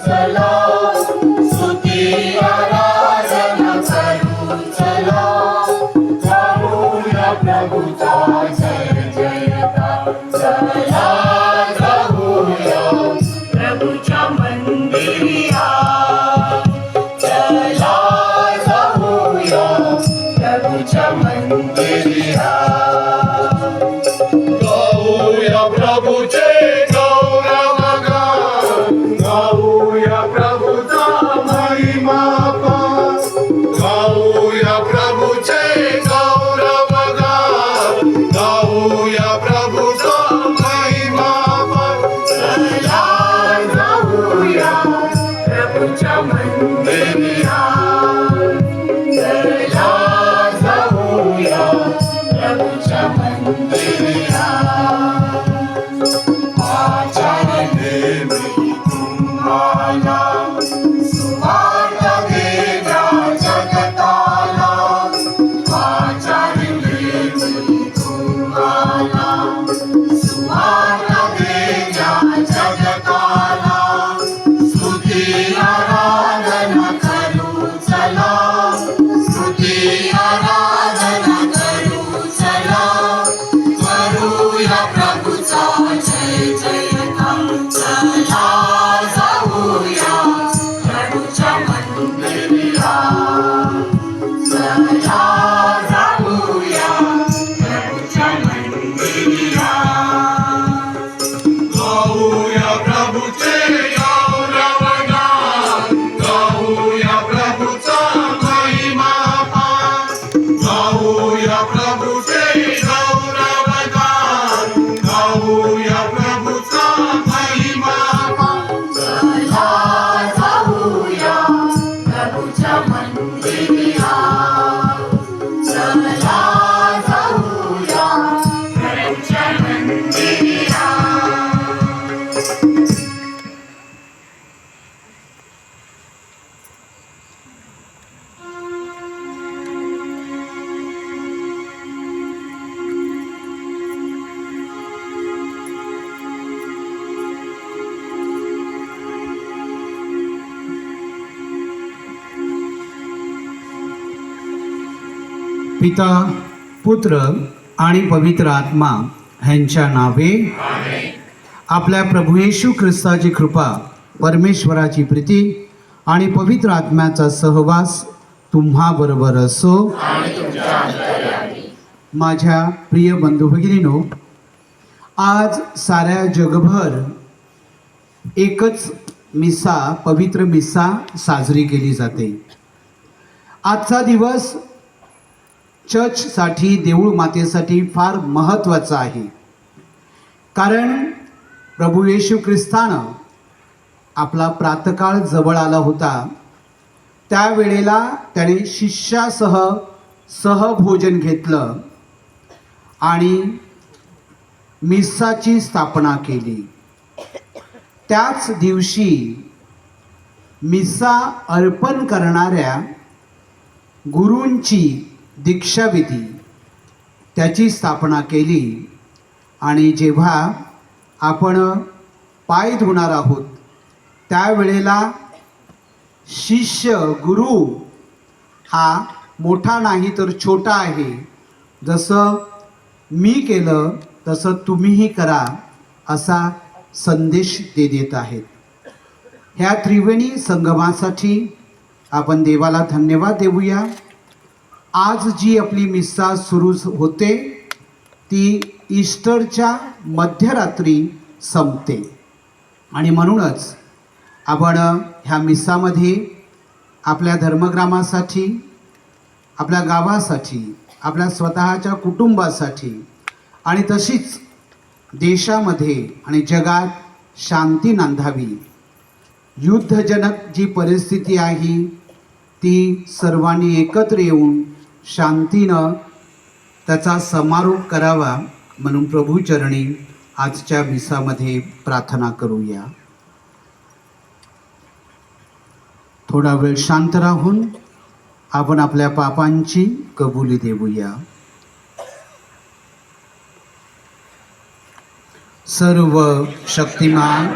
चला, स्तुती आराधना करू चला, गाऊया प्रभूचा जय जयकार. चला जाऊया प्रभूच्या मंदिरी, चला जाऊया प्रभूच्या मंदिरी. गाऊया प्रभूचे गौरवगान, गाऊया प्रभूचा महिमा पार, गाऊया प्रभूचे गौरवगान, गाऊया प्रभूचा महिमा पार. चला जाऊया प्रभूच्या मंदिरी, चला जाऊया प्रभूच्या मंदिरी. पिता, पुत्र आणि पवित्र आत्मा ह्यांच्या नावे. आपल्या प्रभू येशू ख्रिस्ताची कृपा, परमेश्वराची प्रीती आणि पवित्र आत्म्याचा सहवास तुम्हा बरोबर असो. माझ्या प्रिय बंधू भगिनींनो, आज साऱ्या जगभर एकच मिसा, पवित्र मिसा साजरी केली जाते. आजचा दिवस चर्चसाठी, देऊळ मातेसाठी फार महत्त्वाचा आहे. कारण प्रभू येशू ख्रिस्तानं आपला प्रातकाळ जवळ आला होता. त्यावेळेला त्याने शिष्यासह सहभोजन घेतलं आणि मिसाची स्थापना केली. त्याच दिवशी मिसा अर्पण करणाऱ्या गुरूंची दीक्षाविधी त्याची स्थापना केली. आणि जेव्हा आपण पाय धुणार आहोत त्यावेळेला शिष्य गुरु हा मोठा नाही तर छोटा आहे. जसं मी केलं तसं तुम्हीही करा असा संदेश ते देत आहेत. ह्या त्रिवेणी संगमासाठी आपण देवाला धन्यवाद देऊया. आज जी आपली मिसा सुरू होते ती ईस्टरच्या मध्यरात्री संपते आणि म्हणूनच आपण ह्या मिसामध्ये आपल्या धर्मग्रामासाठी, आपल्या गावासाठी, आपल्या स्वतःच्या कुटुंबासाठी आणि तशीच देशामध्ये आणि जगात शांती नांदावी. युद्धजनक जी परिस्थिती आहे ती सर्वांनी एकत्र येऊन शांतीनं त्याचा समारोप करावा म्हणून प्रभूचरणी आजच्या मिसामध्ये प्रार्थना करूया. थोडा वेळ शांत राहून आपण आपल्या पापांची कबुली देऊया. सर्व शक्तिमान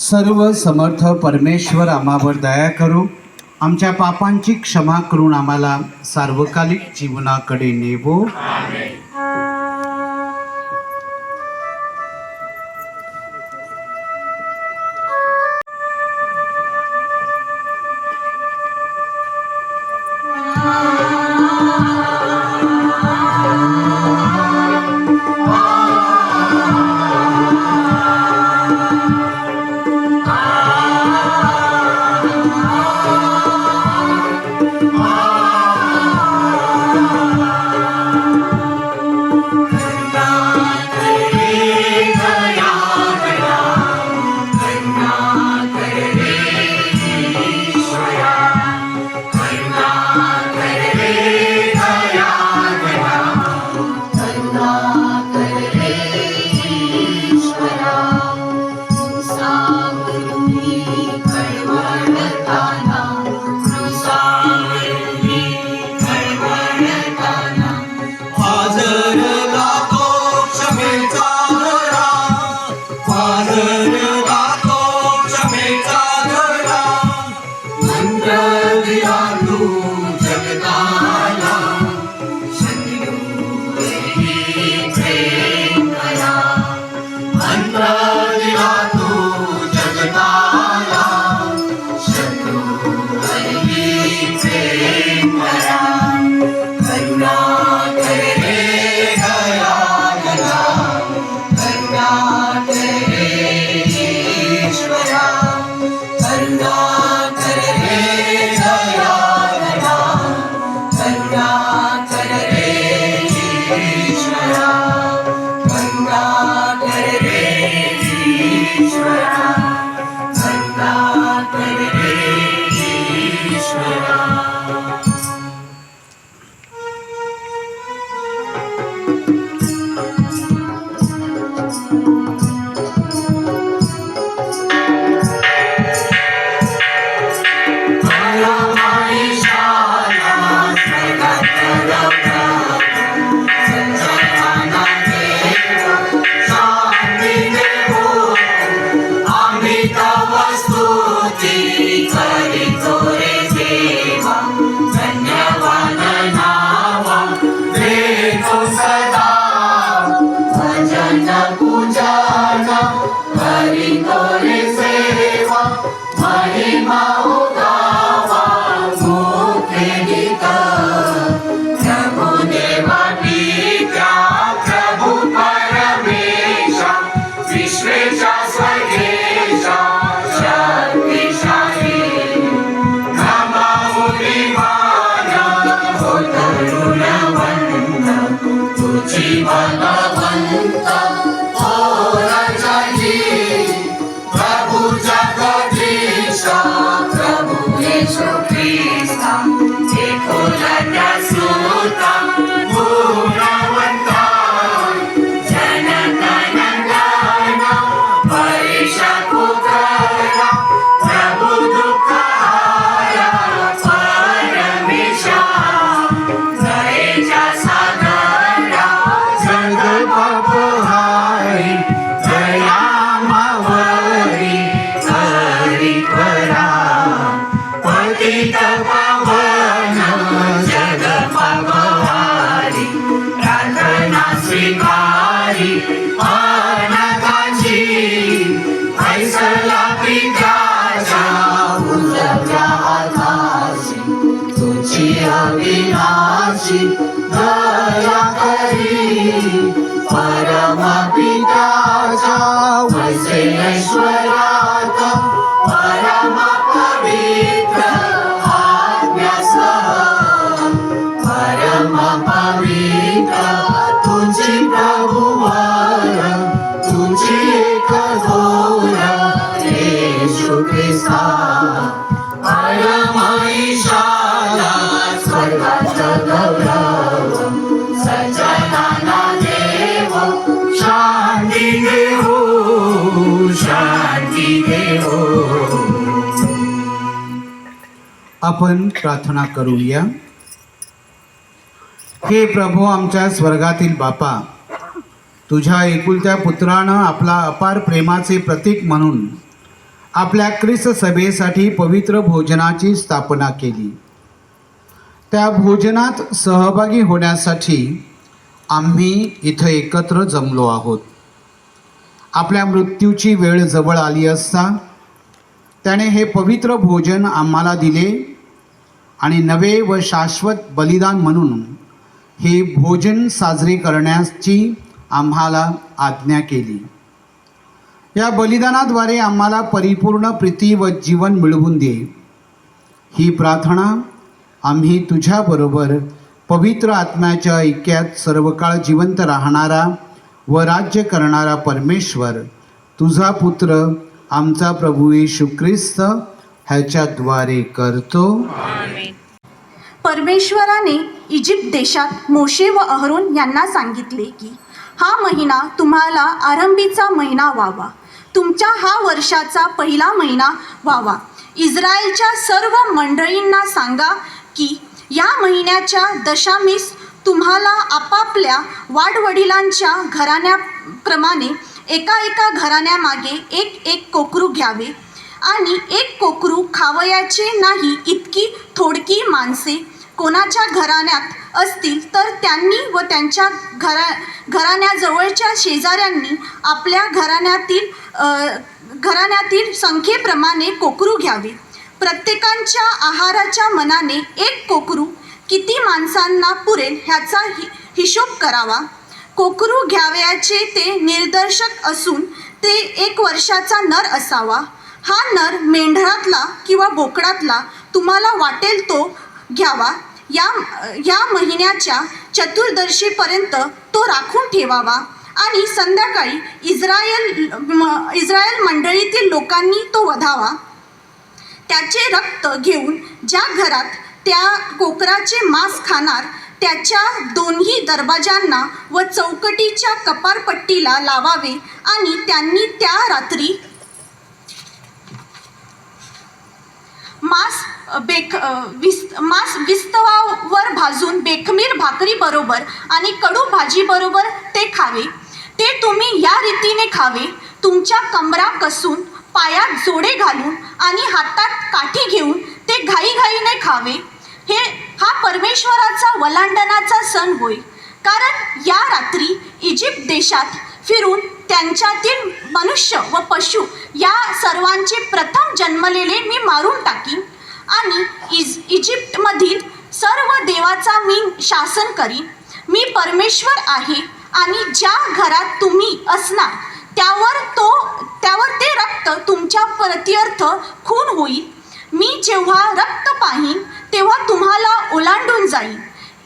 सर्व समर्थ परमेश्वर आम्हावर दया करो, आमच्या पापांची क्षमा करून आम्हाला सार्वकालिक जीवनाकडे नेवो. आपण प्रार्थना करूया. हे प्रभू, आमच्या स्वर्गातील बापा, तुझ्या एकुलत्या पुत्रानं आपला अपार प्रेमाचे प्रतीक म्हणून आपल्या ख्रिस्त सभेसाठी पवित्र भोजनाची स्थापना केली. त्या भोजनात सहभागी होण्यासाठी आम्ही इथं एकत्र जमलो आहोत. आपल्या मृत्यूची वेळ जवळ आली असता त्याने हे पवित्र भोजन आम्हाला दिले आणि नवे व शाश्वत बलिदान म्हणून हे भोजन साजरे करण्याची आम्हाला आज्ञा केली. या बलिदानाद्वारे आम्हाला परिपूर्ण प्रीती व जीवन मिळवून दे. ही प्रार्थना आम्ही तुझ्याबरोबर पवित्र आत्म्याच्या ऐक्यात सर्व काळ जिवंत राहणारा व राज्य करणारा परमेश्वर तुझा पुत्र आमचा प्रभू येशू ख्रिस्त ह्याच्याद्वारे करतो. परमेश्वराने इजिप्त देशात मोशे व अहरोन यांना सांगितले की हा महिना तुम्हाला आरंभीचा महिना व्हावा, तुमच्या हा वर्षाचा पहिला महिना व्हावा. इस्रायलच्या सर्व मंडळींना सांगा की या महिन्याच्या दशामीस तुम्हाला आपापल्या वाडवडिलांच्या घराण्याप्रमाणे एका घराण्यामागे एक कोकरू घ्यावे आणि एक कोकरू खावयाचे नाही इतकी थोडकी माणसे कोणाच्या घराण्यात असतील तर त्यांनी व त्यांच्या घराण्याजवळच्या शेजाऱ्यांनी आपल्या घराण्यातील संख्येप्रमाणे कोकरू घ्यावे. प्रत्येकाच्या आहाराच्या मनाने एक कोकरू किती माणसांना पुरेल ह्याचा हिशोब करावा. कोकरू घ्यावयाचे ते निर्दर्शक असून ते 1 वर्षाचा नर असावा. हा नर मेंढरातला किंवा बोकडातला तुम्हाला वाटेल तो घ्यावा. या महिन्याच्या चतुर्दशीपर्यंत तो राखून ठेवावा आणि संध्याकाळी इस्रायल मंडळीतील लोकांनी तो वधावा. त्याचे रक्त घेऊन ज्या घरात त्या कोकराचे मांस खाणार त्याच्या दोन्ही दरवाजांना व चौकटीच्या कपारपट्टीला लावावे आणि त्यांनी त्या रात्री मांस विस्तवावर भाजून बेखमीर भाकरीबरोबर आणि कडू भाजीबरोबर ते खावे. ते तुम्ही या रीतीने खावे, तुमच्या कमरा कसून पायात जोडे घालून आणि हातात काठी घेऊन ते घाईघाईने खावे. हा परमेश्वराचा वलांडनाचा सण होय, कारण या रात्री इजिप्त देशात फिरून त्यांच्यातील मनुष्य व पशु या सर्वांचे प्रथम जन्मलेले मी मारून टाकीन आणि इजिप्तमधील सर्व देवाचा मी शासन करीन. मी परमेश्वर आहे आणि ज्या घरात तुम्ही असणार त्यावर ते रक्त तुमच्या प्रत्यर्थ खून होईल. मी जेव्हा रक्त पाहीन तेव्हा तुम्हाला ओलांडून जाईन.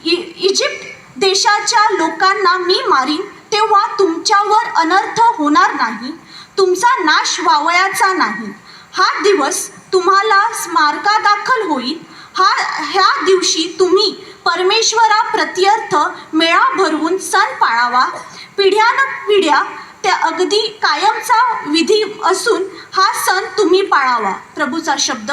इजिप्त देशाच्या लोकांना मी मारीन तेव्हा तुमच्यावर अनर्थ होणार नाही, तुमचा नाश व्हावयाचा नाही. हा दिवस तुम्हाला स्मारकादाखल होईल. ह्या दिवशी तुम्ही परमेश्वरा प्रत्यर्थ मेळा भरवून सण पाळावा. पिढ्यानपिढ्या त्या अगदी कायमचा विधी असून हा सण तुम्ही पाळावा. प्रभूचा शब्द.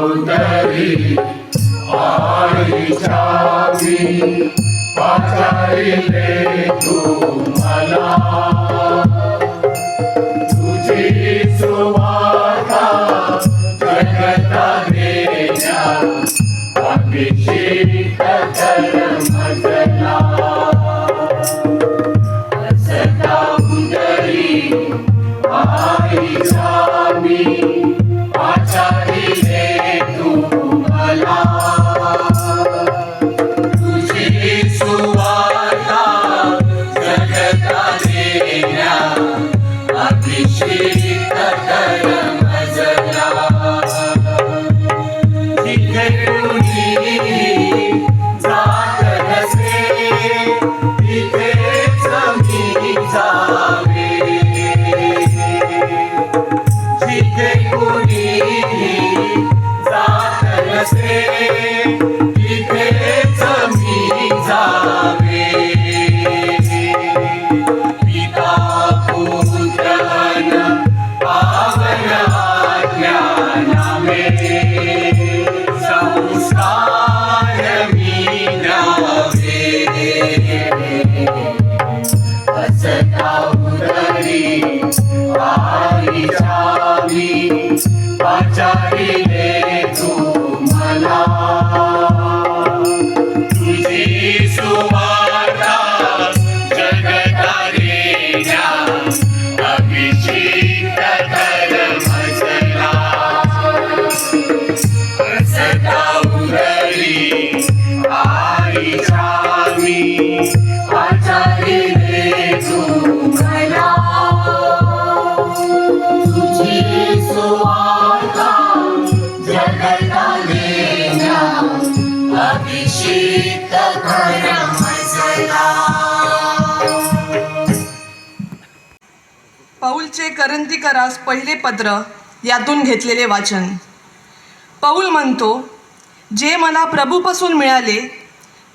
उतरी आईच्या मी पाचारिले तुम्हाला तुझी सुवार्ता जगता देण्या अभिषेक कर मजला असता उतरी आईच्या मी पाचारिले तुम्हाला तिथेच मी जावे जिथे कुणीही जात नसे तिथेच मी जावे पिता पुत्र पावन आज्ञा नामे संस्कार मी द्यावे असता उदरी आईच्या मी वाचारिले तू मला तुझी सुवार्ता जगतारेच्या अभिषेक धर्मजला असता उदरी आईच्या मी वाचारिले तू मला तुझी सुवार्ता जगतारेच्या अभिषेक धर्मजला. पौलचे करंथीकरास पहिले पत्र यातून घेतलेले वाचन. पौल म्हणतो, जे मला प्रभूपासून मिळाले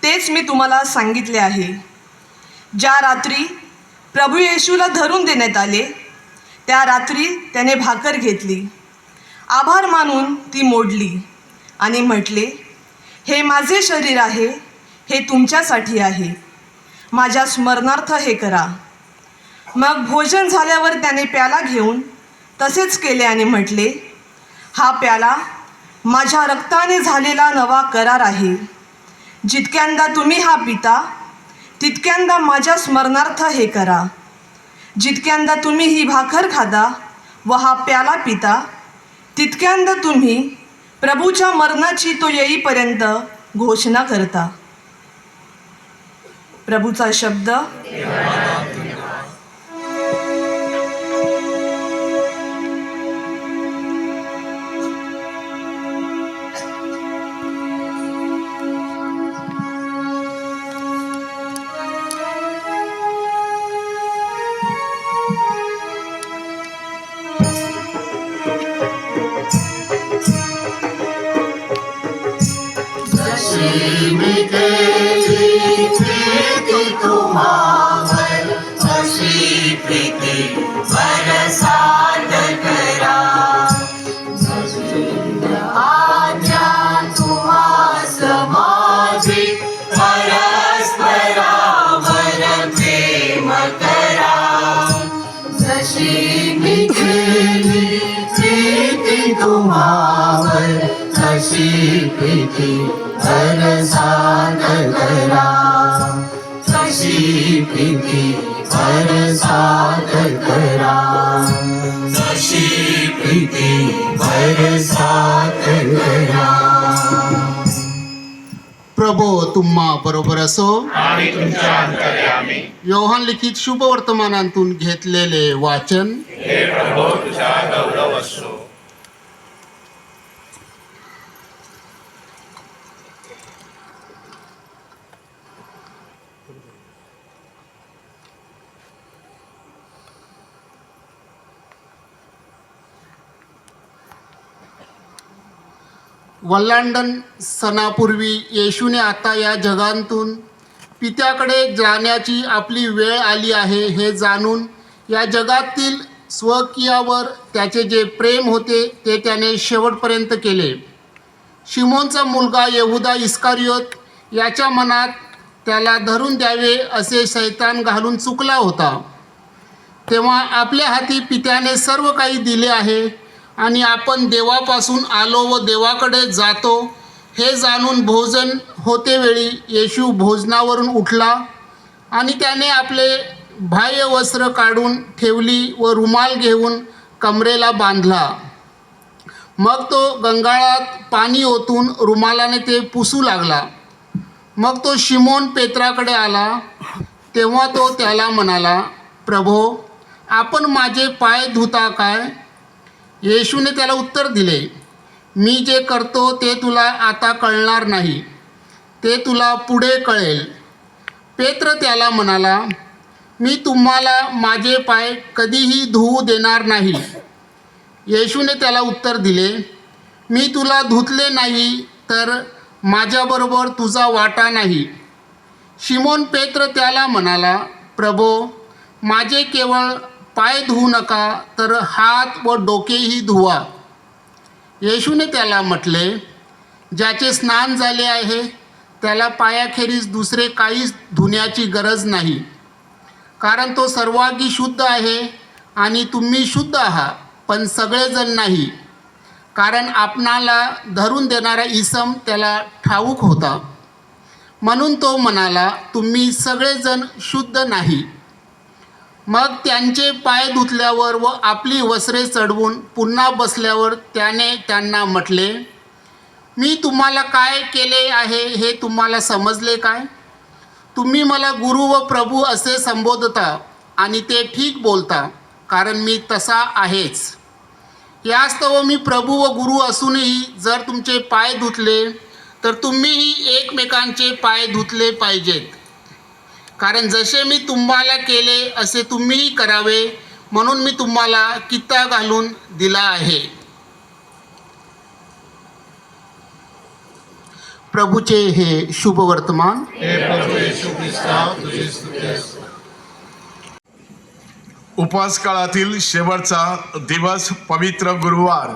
तेच मी तुम्हाला सांगितले आहे. ज्या रात्री प्रभू येशूला धरून देण्यात आले त्या रात्री त्याने भाकर घेतली, आभार मानून ती मोडली आणि म्हटले, हे माझे शरीर आहे, हे तुमच्यासाठी आहे, माझ्या स्मरणार्थ हे करा. मग भोजन झाल्यावर त्याने प्याला घेऊन तसेच केले आणि म्हटले, हा प्याला माझ्या रक्ताने झालेला नवा करार आहे. जितक्यांदा तुम्ही हा पिता तितक्यांदा माझ्या स्मरणार्थ हे करा. जितक्यांदा तुम्ही ही भाकर खाता व हा प्याला पिता तितक्यांदा तुम्ही प्रभूच्या मरणाची तो येईपर्यंत घोषणा करता. प्रभूचा शब्द. मी केली प्रीती तुम्हावर अशी प्रीती बरसात करा. आज्ञा तुम्हास माझी परस्परावर प्रेम करा. जशी मी केली प्रीती तुम्हावर अशी प्रीती बरसात करा. तशी प्रीती बरसात करा. तशी प्रीती बरसात करा. प्रभो तुम्हा बरोबर असो. आणि तुमच्या अंतर्यामी. योहान लिखित शुभ वर्तमानांतून घेतलेले वाचन. हे प्रभो तुझा गौरव असो. वल्हांडण सणापूर्वी येशूने आता या जगातून पित्याकडे जाण्याची आपली वेळ आली आहे हे जाणून या जगातील स्वकीयावर त्याचे जे प्रेम होते ते त्याने शेवटपर्यंत केले. शिमोनचा मुलगा यहुदा इस्कारियोत याच्या मनात त्याला धरून द्यावे असे शैतान घालून चुकला होता. तेव्हा आपल्या हाती पित्याने सर्व काही दिले आहे आणि आपण देवापासून आलो व देवाकडे जातो हे जाणून भोजन होतेवेळी येशू भोजनावरून उठला आणि त्याने आपले बाह्य वस्त्र काढून ठेवली व रुमाल घेऊन कमरेला बांधला. मग तो गंगाळात पाणी ओतून रुमालाने ते पुसू लागला. मग तो शिमोन पेत्राकडे आला. तेव्हा तो त्याला म्हणाला, प्रभो, आपण माझे पाय धुता काय? येशूने त्याला उत्तर दिले, मी जे करतो ते तुला आता कळणार नाही, ते तुला पुढे कळेल. पेत्र त्याला म्हणाला, मी तुम्हाला माझे पाय कधीही धुवू देणार नाही. येशूने त्याला उत्तर दिले, मी तुला धुतले नाही तर माझ्याबरोबर तुझा वाटा नाही. शिमोन पेत्र त्याला म्हणाला, प्रभो, माझे केवळ पाय धुवू नका तर हात व डोकेही धुवा. येशूने त्याला म्हटले, ज्याचे स्नान झाले आहे त्याला पायाखेरीज दुसरे काहीच धुण्याची गरज नाही, कारण तो सर्वांगी शुद्ध आहे. आणि तुम्ही शुद्ध आहात, पण सगळेजण नाही, कारण आपणाला धरून देणारा इसम त्याला ठाऊक होता. म्हणून तो म्हणाला, तुम्ही सगळेजण शुद्ध नाही. मग त्यांचे पाय धुतल्यावर व आपली वस्त्रे चढवून पुन्हा बसल्यावर त्याने त्यांना म्हटले, मी तुम्हाला काय केले आहे हे तुम्हाला समजले काय? तुम्ही मला गुरु व प्रभू असे संबोधता आणि ते ठीक बोलता, कारण मी तसा आहेच. यास्तव मी प्रभू व गुरु असूनही जर तुमचे पाय धुतले तर तुम्हीही एकमेकांचे पाय धुतले पाहिजेत. कारण जसे मी तुम्हाला केले असे तुम्हीही करावे, म्हणून मी तुम्हाला कित्ता घालून दिला आहे. प्रभूचे हे शुभ वर्तमान. हे प्रभू येशू ख्रिस्ता, तुझी स्तुती असो. उपवास काळातील शेवटचा दिवस, पवित्र गुरुवार.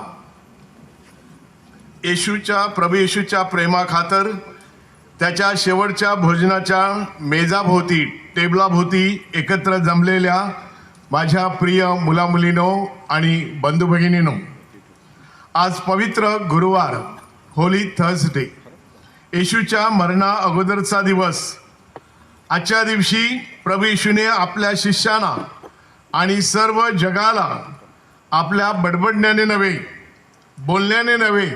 प्रभू येशूच्या प्रेमाखातर त्याच्या शेवटच्या भोजनाच्या मेजाभोवती, टेबलाभोवती एकत्र जमलेल्या माझ्या प्रिय मुलामुलींनो आणि बंधू भगिनींनो, आज पवित्र गुरुवार, होली थर्सडे, येशूच्या मरणा अगोदरचा दिवस. आजच्या दिवशी प्रभू येशूने आपल्या शिष्यांना आणि सर्व जगाला आपल्या बडबडण्याने नव्हे, बोलण्याने नव्हे,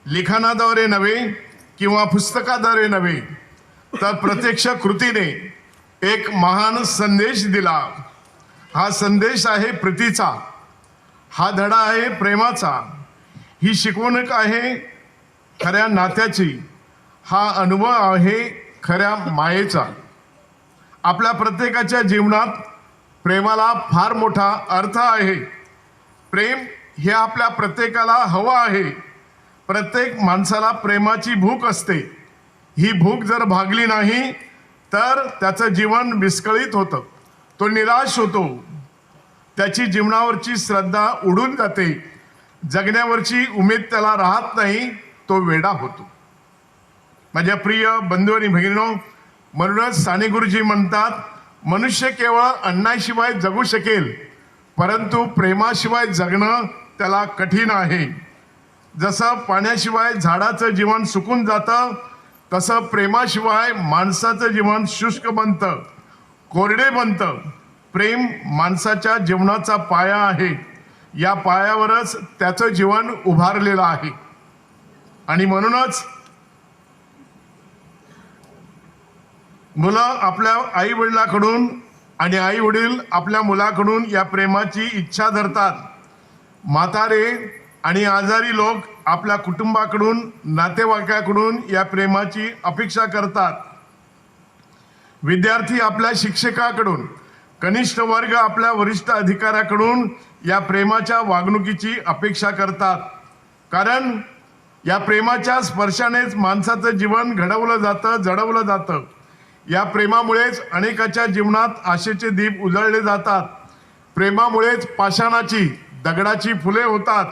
लिखाणाद्वारे नव्हे किंवा पुस्तकाद्वारे नव्हे, तर प्रत्यक्ष कृतीने एक महान संदेश दिला. हा संदेश आहे प्रीतीचा, हा धडा आहे प्रेमाचा, ही शिकवणूक आहे खऱ्या नात्याची, हा अनुभव आहे खऱ्या मायेचा. आपल्या प्रत्येकाच्या जीवनात प्रेमाला फार मोठा अर्थ आहे. प्रेम हे आपल्या प्रत्येकाला हवं आहे. प्रत्येक माणसाला प्रेमाची भूक असते. ही भूक जर भागली नाही तर त्याचं जीवन विस्कळीत होतं, तो निराश होतो, त्याची जीवनावरची श्रद्धा उडून जाते, जगण्यावरची उमेद त्याला राहत नाही, तो वेडा होतो. माझ्या प्रिय बंधू आणि भगिनींनो, म्हणूनच साने गुरुजी म्हणतात, मनुष्य केवळ अन्नाशिवाय जगू शकेल, परंतु प्रेमाशिवाय जगणं त्याला कठीण आहे. जसं पाण्याशिवाय झाडाचं जीवन सुकून जातं, तसं प्रेमाशिवाय माणसाचं जीवन शुष्क बनतं, कोरडे बनतं. प्रेम माणसाच्या जीवनाचा पाया आहे. या पायावरच त्याचं जीवन उभारलेलं आहे. आणि म्हणूनच मुलं आपल्या आई वडिलाकडून आणि आई वडील आपल्या मुलाकडून या प्रेमाची इच्छा धरतात. म्हातारे आणि आजारी लोक आपल्या कुटुंबाकडून, नातेवाईकाकडून या प्रेमाची अपेक्षा करतात. विद्यार्थी आपल्या शिक्षकाकडून, कनिष्ठ वर्ग आपल्या वरिष्ठ अधिकाऱ्याकडून या प्रेमाच्या वागणुकीची अपेक्षा करतात. कारण या प्रेमाच्या स्पर्शानेच माणसाचं जीवन घडवलं जातं, जडवलं जातं. या प्रेमामुळेच अनेकाच्या जीवनात आशेचे दीप उजळले जातात. प्रेमामुळेच पाषाणाची, दगडाची फुले होतात,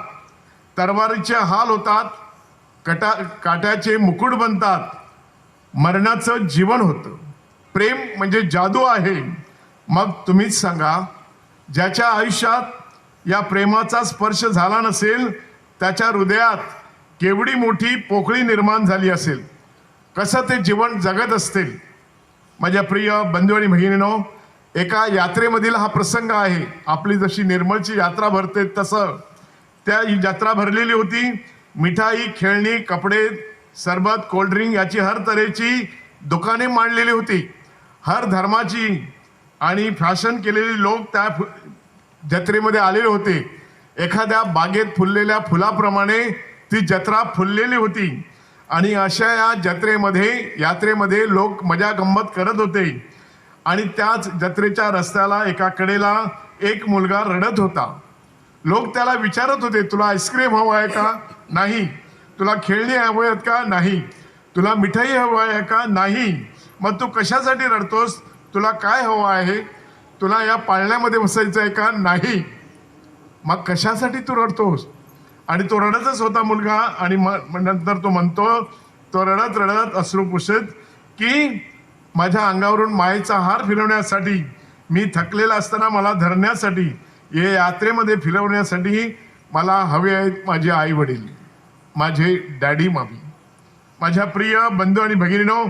तरवारीचे हाल होतात, काट्याचे मुकुट बनतात, मरणाचं जीवन होतं. प्रेम म्हणजे जादू आहे. मग तुम्हीच सांगा, ज्याच्या आयुष्यात या प्रेमाचा स्पर्श झाला नसेल त्याच्या हृदयात केवढी मोठी पोकळी निर्माण झाली असेल, कसं ते जीवन जगत असतील. माझ्या प्रिय बंधू आणि भगिनींनो, एका यात्रेमधील हा प्रसंग आहे. आपली जशी निर्मळची यात्रा भरते तसं त्या ही यात्रा भरलेली होती. मिठाई, खेळणी, कपडे, सरबत, कोल्ड्रिंक याची हर तऱ्हेची दुकाने मांडलेली होती. हर धर्माची आणि फॅशन केलेली लोक त्या जत्रेमध्ये आलेले होते. एखाद्या बागेत फुललेल्या फुलाप्रमाणे ती जत्रा फुललेली होती. आणि अशा या यात्रेमध्ये लोक मजा गंमत करत होते. आणि त्याच जत्रेच्या रस्त्याला एका कडेला एक मुलगा रडत होता. लोक त्याला विचारत होते, तुला आईस्क्रीम हवं आहे का? नाही. तुला खेळणी हवं आहेत का? नाही. तुला मिठाई हवं आहे का? नाही. मग तू कशासाठी रडतोस? तुला काय हवं आहे? तुला या पाळण्यामध्ये बसायचं आहे का? नाही. मग कशासाठी तू रडतोस? आणि तो रडतच होता मुलगा. आणि मग नंतर तो म्हणतो, तो रडत रडत अश्रू पुसत की माझ्या अंगावरून मायेचा हार फिरवण्यासाठी, मी थकलेला असताना मला धरण्यासाठी, हे यात्रेमध्ये फिरवण्यासाठी मला हवे आहेत माझे आई वडील, माझे डॅडी मामी. माझ्या प्रिय बंधू आणि भगिनीनो,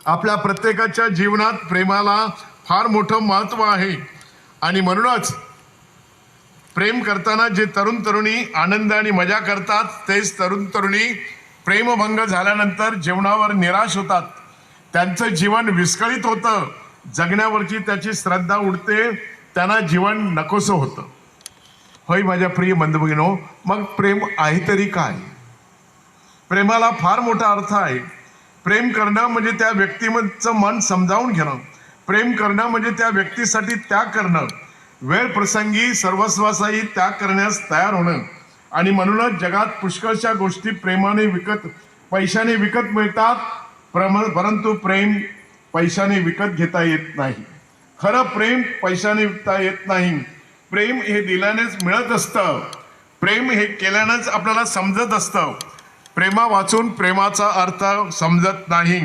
आपल्या प्रत्येकाच्या जीवनात प्रेमाला फार मोठं महत्त्व आहे. आणि म्हणूनच प्रेम करताना जे तरुण तरुणी आनंद आणि मजा करतात, तेच तरुण तरुणी प्रेमभंग झाल्यानंतर जीवनावर निराश होतात. त्यांचं जीवन विस्कळीत होतं, जगण्यावरची त्याची श्रद्धा उडते, त्यांना जीवन नकोसं होतं. होय माझ्या प्रिय बंधू भगिनीनो, मग प्रेम आहे तरी काय? प्रेमाला फार मोठा अर्थ आहे. प्रेम करणं म्हणजे त्या व्यक्तीचं मन समजावून घेणं. प्रेम करणं म्हणजे त्या व्यक्तीसाठी त्याग करणं, वेळ प्रसंगी सर्वस्वाचाही त्याग करण्यास तयार होणं. आणि म्हणूनच जगात पुष्कळशा गोष्टी पैशाने विकत मिळतात, परंतु प्रेम पैशाने विकत घेता येत नाही. खरं प्रेम पैशाने विकता येत नाही. प्रेम हे दिल्यानेच मिळत असतं. प्रेम हे केल्यानंच आपल्याला समजत असतं. प्रेमा वाचून प्रेमाचा अर्थ समजत नाही,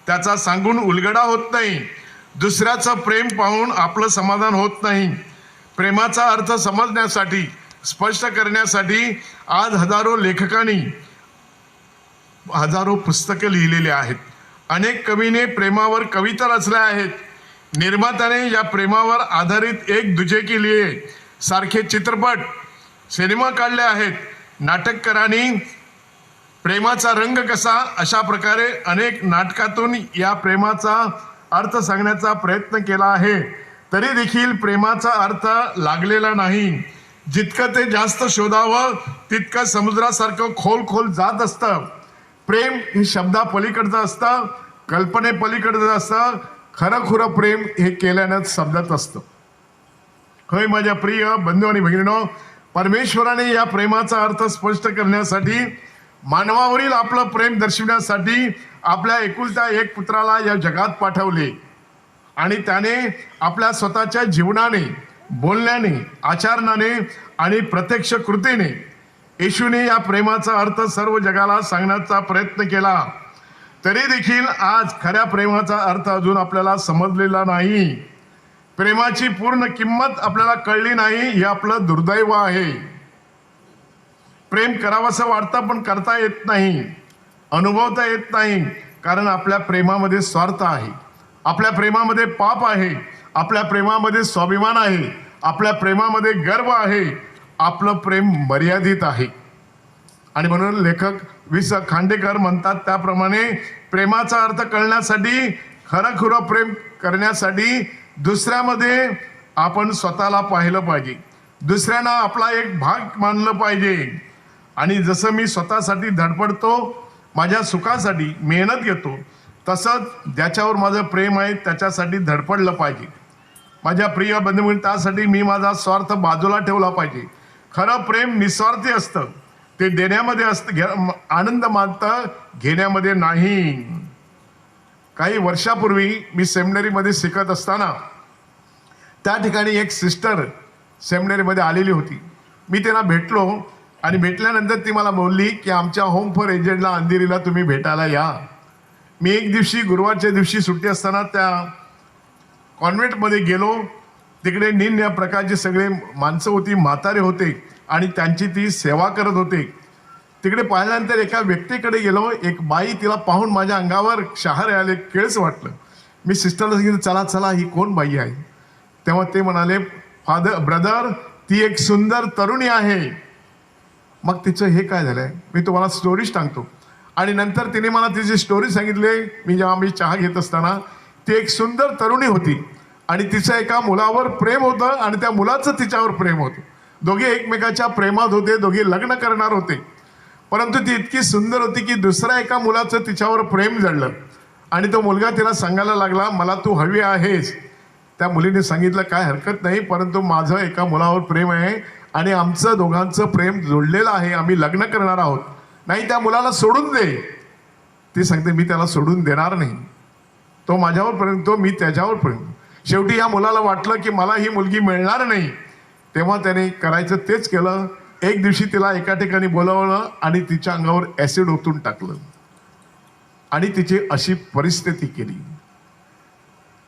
त्याचा सांगून उलगडा होत नाही. दुसऱ्याचं प्रेम पाहून आपलं समाधान होत नाही. प्रेमाचा अर्थ समजण्यासाठी, स्पष्ट करण्यासाठी आज हजारो लेखकांनी हजारो पुस्तकं लिहिलेली आहेत. अनेक कवीने प्रेमावर कविता रचल्या आहेत. निर्मात्याने या प्रेमावर आधारित एक दुजे के लिए सारखे चित्रपट, सिनेमा काढले आहेत. नाटककारांनी प्रेमाचा रंग कसा, अशा प्रकारे अनेक नाटकातून या प्रेमाचा अर्थ सांगण्याचा प्रयत्न केला आहे. तरी देखील प्रेमाचा अर्थ लागलेला नाही. जितकं ते जास्त शोधावं तितकं समुद्रासारखं खोल जात असतं. प्रेम हे शब्दापलीकडचं असतं, कल्पनेपलीकडचं असतं. खरं प्रेम हे केल्यानंच समजत असतं. होय माझ्या प्रिय बंधू आणि भगिनीनो, परमेश्वराने या प्रेमाचा अर्थ स्पष्ट करण्यासाठी, मानवावरील आपलं प्रेम दर्शविण्यासाठी आपल्या एकुलत्या एक पुत्राला या जगात पाठवले. आणि त्याने आपल्या स्वतःच्या जीवनाने, बोलण्याने, आचरणाने आणि प्रत्यक्ष कृतीने येशूने या प्रेमाचा अर्थ सर्व जगाला सांगण्याचा प्रयत्न केला. तरी देखील आज खऱ्या प्रेमाचा अर्थ अजून आपल्याला समजलेला नाही. प्रेमाची पूर्ण किंमत आपल्याला कळली नाही, हे आपलं दुर्दैव आहे. प्रेम करावंसं वाटतं पण करता येत नाही, अनुभवता येत नाही. कारण आपल्या प्रेमामध्ये स्वार्थ आहे, आपल्या प्रेमामध्ये पाप आहे, आपल्या प्रेमामध्ये स्वाभिमान आहे, आपल्या प्रेमामध्ये गर्व आहे. आपलं प्रेम मर्यादित आहे. आणि म्हणून लेखक वि.स. खांडेकर म्हणतात त्याप्रमाणे प्रेमाचा अर्थ कळण्यासाठी, खरं प्रेम करण्यासाठी दुसऱ्यामध्ये आपण स्वतःला पाहिलं पाहिजे, दुसऱ्यांना आपला एक भाग मानलं पाहिजे. आणि जसं मी स्वतःसाठी धडपडतो, माझ्या सुखासाठी मेहनत घेतो, तसंच ज्याच्यावर माझं प्रेम आहे त्याच्यासाठी धडपडलं पाहिजे. माझ्या प्रिय बंधू, त्यासाठी मी माझा स्वार्थ बाजूला ठेवला पाहिजे. खरं प्रेम निस्वार्थी असतं, ते देण्यामध्ये असतं, आनंद मानतं, घेण्यामध्ये नाही. काही वर्षापूर्वी मी सेमिनरीमध्ये शिकत असताना त्या ठिकाणी एक सिस्टर सेमिनरीमध्ये आलेली होती. मी त्यांना भेटलो आणि भेटल्यानंतर ती मला बोलली की आमच्या होम फॉर एजेडला अंधेरीला तुम्ही भेटायला या. मी एक दिवशी गुरुवारच्या दिवशी सुट्टी असताना त्या कॉन्व्हेंटमध्ये गेलो. तिकडे निन्या प्रकारचे सगळे माणसं होती, म्हातारे होते आणि त्यांची ती सेवा करत होते. तिकडे पाहिल्यानंतर एका व्यक्तीकडे गेलो. एक बाई, तिला पाहून माझ्या अंगावर शहारे आले, केळस वाटलं. मी सिस्टरला सांगितलं, चला चला ही कोण बाई आहे? तेव्हा ते म्हणाले, ब्रदर ती एक सुंदर तरुणी आहे. मग तिचं हे काय झालंय, मी तुम्हाला स्टोरीज सांगतो. आणि नंतर तिने मला तिची स्टोरी सांगितली. जेव्हा मी चहा घेत असताना, ती एक सुंदर तरुणी होती आणि तिचं एका मुलावर प्रेम होतं आणि त्या मुलाचं तिच्यावर प्रेम होतं. दोघे एकमेकाच्या प्रेमात होते, दोघे लग्न करणार होते. परंतु ती इतकी सुंदर होती की दुसऱ्या एका मुलाचं तिच्यावर प्रेम जडलं आणि तो मुलगा तिला सांगायला लागला, मला तू हवी आहेस. त्या मुलीने सांगितलं, काय हरकत नाही, परंतु माझं एका मुलावर प्रेम आहे आणि आमचं दोघांचं प्रेम जोडलेलं आहे, आम्ही लग्न करणार आहोत, नाही त्या मुलाला सोडून दे. ती सांगते, मी त्याला सोडून देणार नाही, तो माझ्यावर प्रेम, तो मी त्याच्यावर प्रेम. शेवटी या मुलाला वाटलं की मला ही मुलगी मिळणार नाही, तेव्हा त्याने करायचं तेच केलं. एक दिवशी तिला एका ठिकाणी बोलावलं आणि तिच्या अंगावर ॲसिड ओतून टाकलं आणि तिची अशी परिस्थिती केली.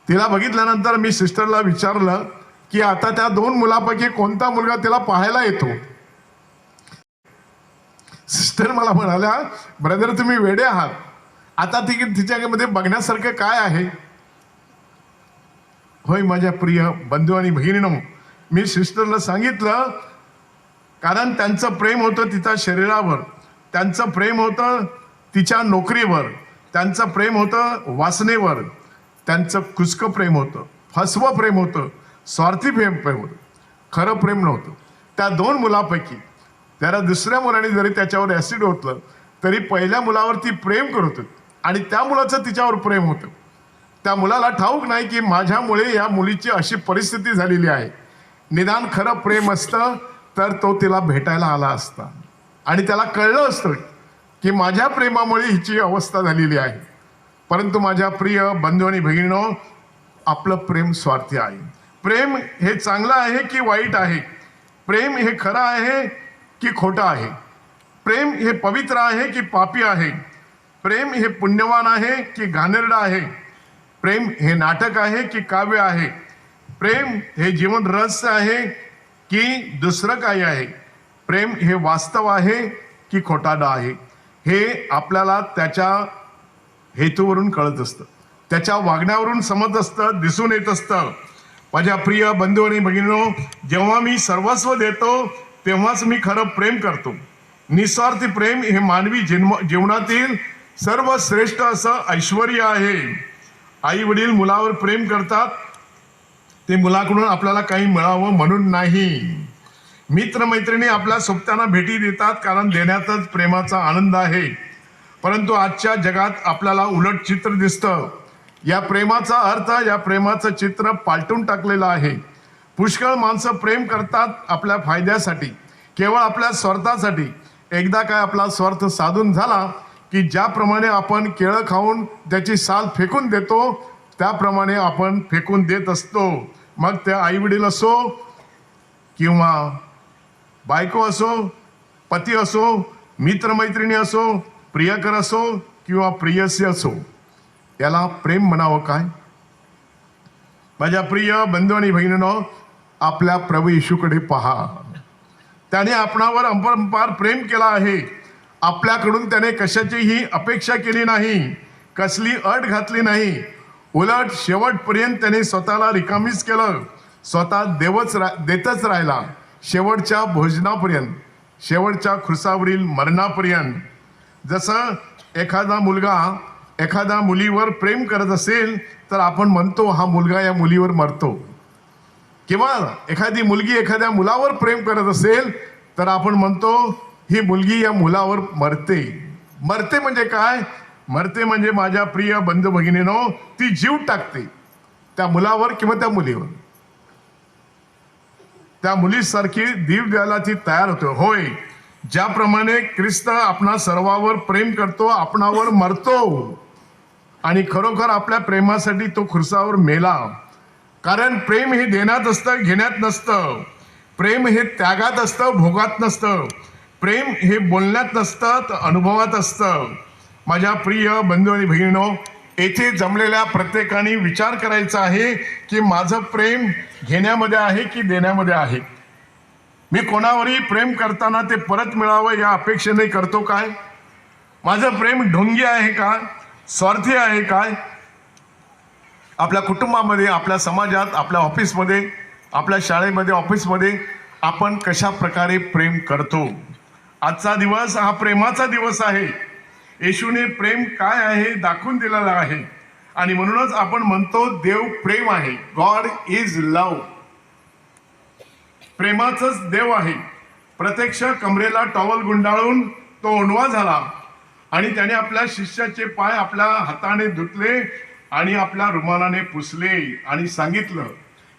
तिला बघितल्यानंतर मी सिस्टरला विचारलं की आता त्या 2 मुलापैकी कोणता मुलगा तिला पाहायला येतो. सिस्टर मला म्हणाल्या, ब्रदर तुम्ही वेडे आहात, आता तिच्यामध्ये बघण्यासारखं काय आहे. होय माझ्या प्रिय बंधू आणि बहिणींनो, मी सिस्टरला सांगितलं, कारण त्यांचं प्रेम होतं तिच्या शरीरावर, त्यांचं प्रेम होतं तिच्या नोकरीवर, त्यांचं प्रेम होतं वासनेवर, त्यांचं कुचकं प्रेम होतं, फसवं प्रेम होतं, स्वार्थी प्रेम होतं, खरं प्रेम नव्हतं. त्या 2 मुलापैकी त्याला दुसऱ्या मुलाने जरी त्याच्यावर ॲसिड ओतलं तरी पहिल्या मुलावर ती प्रेम करत होती आणि त्या मुलाचं तिच्यावर प्रेम होतं. त्या मुलाला ठाऊक नाही की माझ्यामुळे या मुलीची अशी परिस्थिती झालेली आहे. निदान खरं प्रेम असतं तर तो तिला भेटायला आला असता आणि त्याला कळलं असतं की माझ्या प्रेमामुळे हिची अवस्था झालेली आहे. परंतु माझ्या प्रिय बंधू आणि बहिणींनो, आपलं प्रेम स्वार्थी आहे. प्रेम हे चांगलं आहे की वाईट आहे, प्रेम हे खरं आहे की खोटं आहे, प्रेम हे पवित्र आहे की पापी आहे, प्रेम हे पुण्यवान आहे की घाणेरडं आहे, प्रेम हे नाटक आहे की काव्य आहे, प्रेम हे जीवन रहस्य आहे की दुसरं काही आहे, प्रेम हे वास्तव आहे की खोटारडं आहे, हे आपल्याला त्याच्या हेतूवरून कळत असतं, त्याच्या वागण्यावरून समजत असतं, दिसून येत असतं. माझ्या प्रिय बंधू आणि भगिनींनो, जेव्हा मी सर्वस्व देतो तेव्हाच मी खरं प्रेम करतो. निस्वार्थी प्रेम हे मानवी जीवनातील सर्वश्रेष्ठ असं ऐश्वर्य आहे. आई वडील मुलावर प्रेम करतात ते मुलाकडून आपल्याला काही मिळावं म्हणून नाही. मित्रमैत्रिणी आपल्या सोबत्यांना भेटी देतात कारण देण्यातच प्रेमाचा आनंद आहे. परंतु आजच्या जगात आपल्याला उलट चित्र दिसतं. या प्रेमाचा अर्थ, या प्रेमाचं चित्र पालटून टाकलेलं आहे. पुष्कळ माणसं प्रेम करतात आपल्या फायद्यासाठी, केवळ आपल्या स्वार्थासाठी. एकदा काय आपला स्वार्थ साधून झाला की ज्याप्रमाणे आपण केळं खाऊन त्याची साल फेकून देतो त्याप्रमाणे आपण फेकून देत असतो. मग ते आईवडील असो किंवा बायको असो, पती असो, मित्रमैत्रिणी असो, प्रियकर असो किंवा प्रियसी असो, याला प्रेम म्हणावं काय? माझ्या प्रिय बंधू आणि बहिणींनो, आपल्या प्रभू येशूकडे पहा. त्याने आपणावर अपरंपार प्रेम केला आहे. आपल्याकडून त्याने कशाचीही अपेक्षा केली नाही, कसली अट घातली नाही. उलट शेवटपर्यंत त्याने स्वतःला रिकामीच केलं, स्वतः देतच राहिला, शेवटच्या भोजनापर्यंत, शेवटच्या खुर्सावरील मरणापर्यंत. जसं एखादा मुलगा एखाद्या मुलीवर प्रेम करत असेल तर आपण म्हणतो हा मुलगा या मुलीवर मरतो, किंवा एखादी मुलगी एखाद्या मुलावर प्रेम करत असेल तर आपण म्हणतो ही मुलगी या मुलावर मरते. मरते म्हणजे काय? मरते म्हणजे माझ्या प्रिय बंधू भगिनीनो, ती जीव टाकते त्या मुलावर किंवा त्या मुलीवर. त्या मुलीसारखी जीव द्यायला ती तयार होते. होय, ज्याप्रमाणे ख्रिस्त आपणा सर्वावर प्रेम करतो, आपणावर मरतो आणि खरोखर आपल्या प्रेमासाठी तो खुर्सावर मेला. कारण प्रेम हे देण्यात असतं, घेण्यात नसतं. प्रेम हे त्यागात असतं, भोगात नसतं. प्रेम हे बोलण्यात नसतं, तर अनुभवात असतं. माझ्या प्रिय बंधू आणि बहिणींनो, येथे जमलेल्या प्रत्येकाने विचार करायचा आहे की माझं प्रेम घेण्यामध्ये आहे की देण्यामध्ये आहे. मी कोणावरही प्रेम करताना ते परत मिळावं या अपेक्षेने करतो काय? माझं प्रेम ढोंगी आहे का? स्वार्थी आहे काय? आपल्या कुटुंबामध्ये, आपल्या समाजात, आपल्या ऑफिसमध्ये, आपल्या शाळेमध्ये, ऑफिसमध्ये आपण कशा प्रकारे प्रेम करतो? आजचा दिवस हा प्रेमाचा दिवस आहे. येशूने प्रेम काय आहे दाखवून दिलेला आहे आणि म्हणूनच आपण म्हणतो देव प्रेम आहे. God is love. प्रेमाचंच देव आहे. प्रत्यक्ष कमरेला टॉवल गुंडाळून तो ओंडवा झाला आणि त्याने आपल्या शिष्याचे पाय आपल्या हाताने धुतले आणि आपल्या रुमालाने पुसले आणि सांगितलं,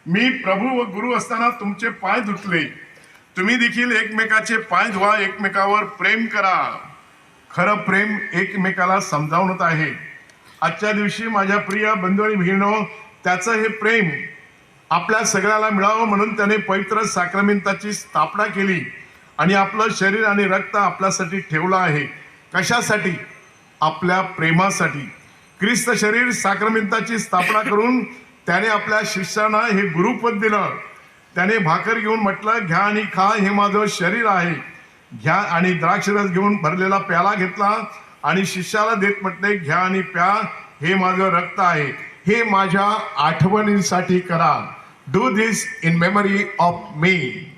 मी प्रभू व गुरु असताना तुमचे पाय धुतले, तुम्ही देखील एकमेकाचे पाय धुवा, एकमेकावर प्रेम करा. खरं प्रेम एकमेकाला समजावणं आहे. आजच्या दिवशी माझ्या प्रिय बंधू आणि बहिणींनो, त्याचं हे प्रेम आपल्या सगळ्याला मिळावं म्हणून त्याने पवित्र साक्रमेंताची स्थापना केली आणि आपलं शरीर आणि रक्त आपल्यासाठी ठेवलं आहे. कशासाठी? आपल्या प्रेमासाठी. ख्रिस्त शरीर साक्रमेंताची स्थापना करून त्याने आपल्या शिष्यांना हे गुरुपद दिलं. त्याने भाकर घेऊन म्हटलं, घ्या आणि खा, हे माझं शरीर आहे. घ्या आणि द्राक्षरस घेऊन भरलेला प्याला घेतला आणि शिष्याला देत म्हटले, घ्या आणि प्या, हे माझं रक्त आहे, हे माझ्या आठवणीसाठी करा. Do this in memory of me.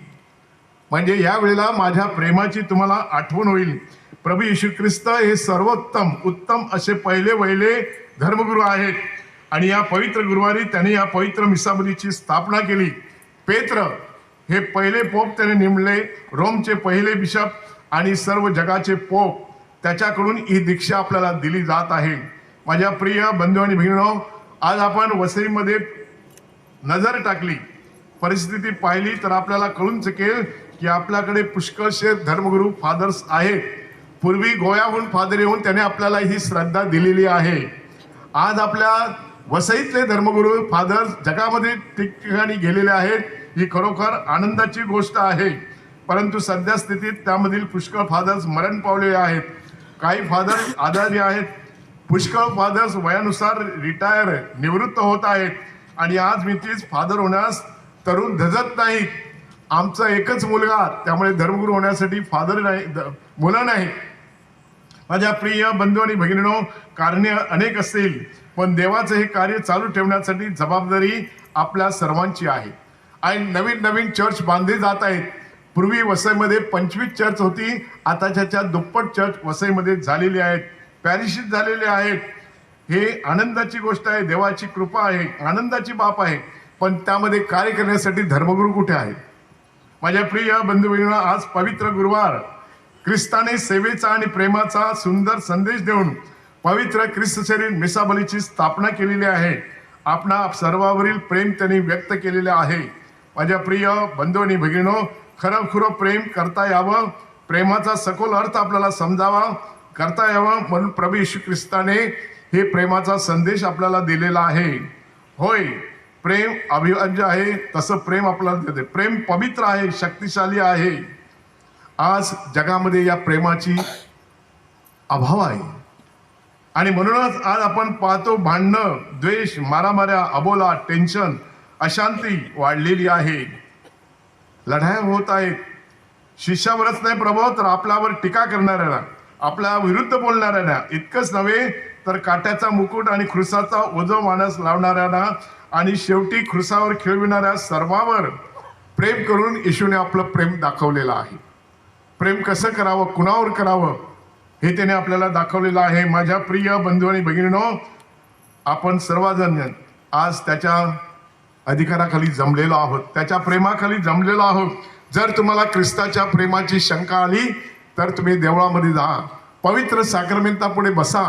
म्हणजे या वेळेला माझ्या प्रेमाची तुम्हाला आठवण होईल. प्रभू येशू ख्रिस्त हे सर्वोत्तम उत्तम असे पहिले वहिले धर्मगुरू आहेत आणि या पवित्र गुरुवारी त्याने या पवित्र मिसाबलीची स्थापना केली. पेत्र हे पहिले पोप त्याने नेमले, रोमचे पहिले बिशप आणि सर्व जगाचे पोप, त्याच्याकडून ही दीक्षा आपल्याला दिली जात आहे. माझ्या प्रिय बंधू आणि बहिणींनो, आज आपण वसईमध्ये नजर टाकली, परिस्थिती पाहिली तर आपल्याला कळून चुकेल की आपल्याकडे पुष्कळशे धर्मगुरू फादर्स आहेत. पूर्वी गोव्याहून फादर येऊन त्याने आपल्याला ही श्रद्धा दिलेली आहे. आज आपल्या वसईतले धर्मगुरू फादर्स जगामध्ये ठिकठिकाणी गेलेले आहेत. ही खरोखर आनंदाची गोष्ट आहे. परंतु सध्या स्थितीत त्यामधील पुष्कळ फादर्स मरण पावलेले आहेत. काही फादर्स आजारी आहेत. पुष्कळ फादर्स वयानुसार रिटायर निवृत्त होत आहेत आणि आज मी तीच फादर होण्यास तरुण धजत नाहीत. आमचा एकच मुलगा, त्यामुळे धर्मगुरू होण्यासाठी फादर नाही, मुलं नाही. माझ्या प्रिय बंधू आणि भगिनींनो, कारणे अनेक असतील पण देवाचं हे कार्य चालू ठेवण्यासाठी जबाबदारी आपल्या सर्वांची आहे. आणि नवीन नवीन चर्च बांधले जात आहेत. पूर्वी वसईमध्ये 25 चर्च होती, आताच्या दुप्पट चर्च वसईमध्ये झालेली आहेत, पॅरिशित झालेले आहेत. हे आनंदाची गोष्ट आहे, देवाची कृपा आहे, आनंदाची बाब आहे. पण त्यामध्ये कार्य करण्यासाठी धर्मगुरू कुठे आहेत? माझ्या प्रिय बंधू बहिणींनो, आज पवित्र गुरुवार, ख्रिस्ताने सेवेचा आणि प्रेमाचा सुंदर संदेश देऊन पवित्र ख्रिस्त शरीर मिसाबलीची स्थापना केलेली आहे. आपणा सर्वावरील प्रेम त्यांनी व्यक्त केलेले आहे. माझ्या प्रिय बंधू आणि भगिनींनो, खरं प्रेम करता यावं, प्रेमाचा सखोल अर्थ आपल्याला समजावा, करता यावं म्हणून प्रभू येशू ख्रिस्ताने हे प्रेमाचा संदेश आपल्याला दिलेला आहे. होय, प्रेम अभिवाज्य आहे, तसं प्रेम आपल्याला देते. प्रेम पवित्र आहे, शक्तिशाली आहे. आज जगामध्ये या प्रेमाची अभाव आहे आणि म्हणूनच आज आपण पाहतो भांडणं, द्वेष, मारामाऱ्या, अबोला, टेन्शन, अशांती वाढलेली आहे. लढाया होत आहेत. शिष्यावरच नाही प्रभाव तर आपल्यावर टीका करणाऱ्यांना, आपल्या विरुद्ध बोलणाऱ्यांना, इतकंच नव्हे तर काट्याचा मुकुट आणि खुरसाचा ओझं मानस लावणाऱ्यांना आणि शेवटी खुरसावर खेळविणाऱ्या सर्वांवर प्रेम करून येशूने आपलं प्रेम दाखवलेलं आहे. प्रेम कसं करावं, कुणावर करावं, हे त्याने आपल्याला दाखवलेलं आहे. माझ्या प्रिय बंधू आणि भगिनींनो, आपण सर्वजण आज त्याच्या अधिकाराखाली जमलेलो आहोत, त्याच्या प्रेमाखाली जमलेलो आहोत. जर तुम्हाला ख्रिस्ताच्या प्रेमाची शंका आली तर तुम्ही देवळामध्ये जा, पवित्र साक्रमेंतापुढे बसा.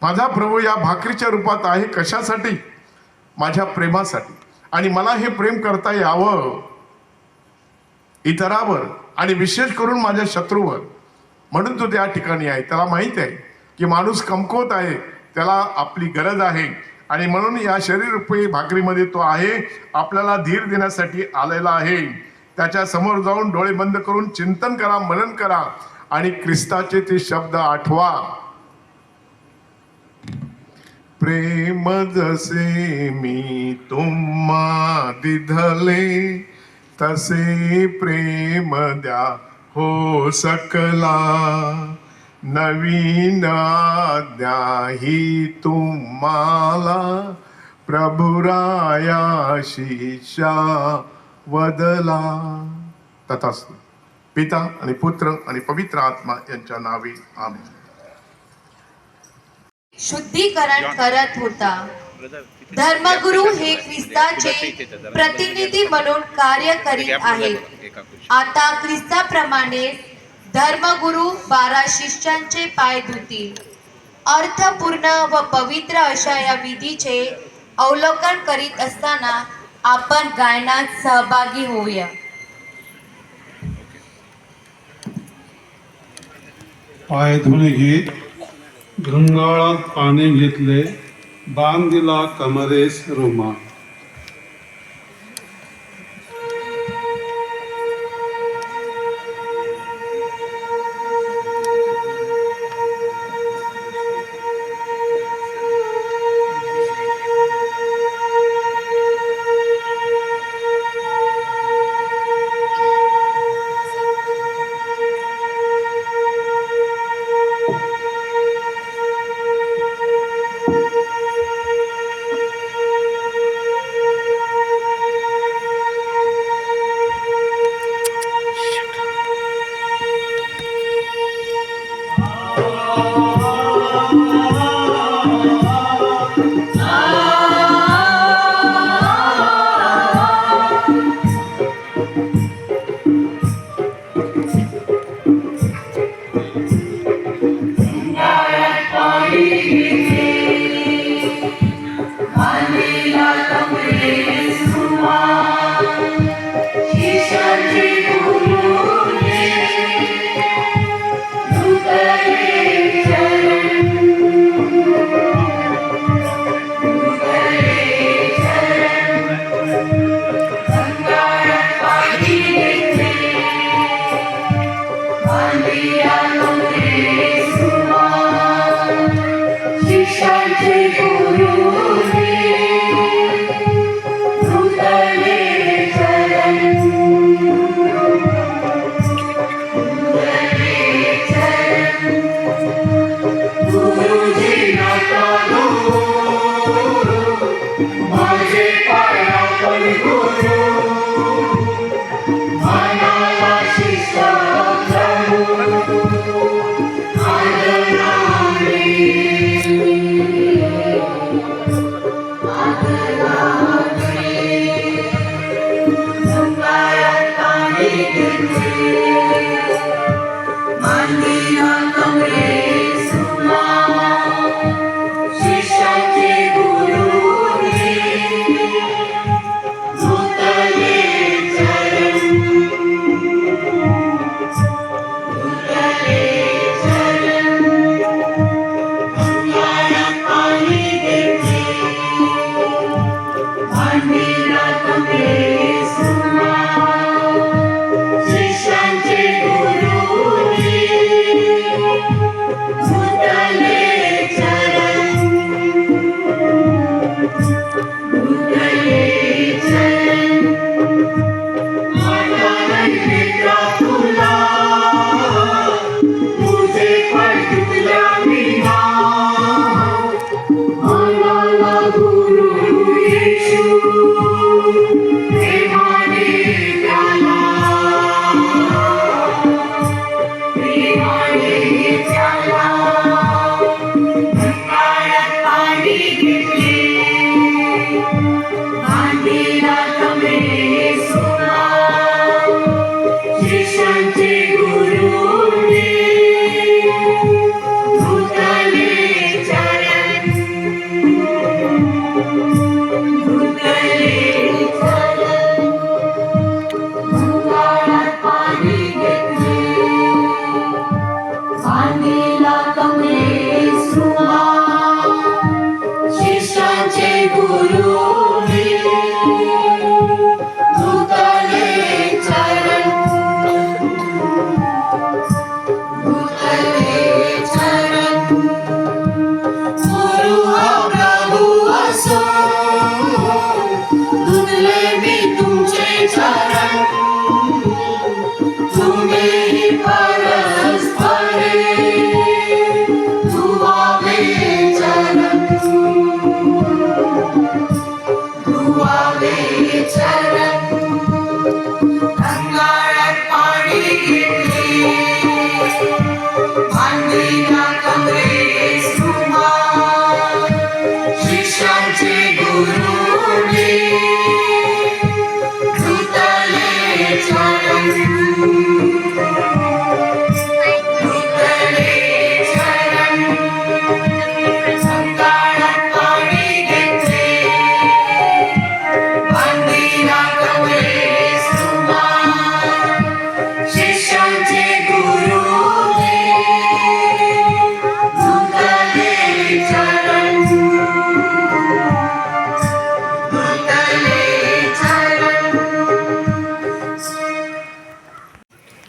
माझा प्रभू या भाकरीच्या रूपात आहे. कशासाठी? माझ्या प्रेमासाठी. आणि मला हे प्रेम करता यावं इतरावर आणि विशेष करून माझ्या शत्रूवर. म्हणून तो त्या ठिकाणी आहे. त्याला माहीत आहे की माणूस कमकुवत आहे, त्याला आपली गरज आहे आणि म्हणून या शरीररूपी भाकरीमध्ये तो आहे. आपल्याला धीर देण्यासाठी आलेला आहे. त्याच्या समोर जाऊन डोळे बंद करून चिंतन करा, मनन करा आणि ख्रिस्ताचे ते शब्द आठवा. प्रेम जसे मी तुम्हा दिधले, तसे प्रेम द्या हो सकला. नवीन आज्ञा ही तुम्हाला, प्रभुराया शिष्या वदला. तथास्तु. पिता आणि पुत्र आणि पवित्र आत्मा यांच्या नावे आमेन. शुद्धीकरण करत होता. धर्मगुरू हे ख्रिस्ताचे प्रतिनिधी म्हणून कार्य करीत आहेत. आता ख्रिस्ताप्रमाणे धर्मगुरू 12 शिष्यांचे पाय धुतील. अर्थपूर्ण व पवित्र अशा या विधीचे अवलोकन करीत असताना आपण गायनात सहभागी होऊया. पाय धुणे गीत. घंगाळात पाणी घेतले, बांधिला कमरेस रुमाल.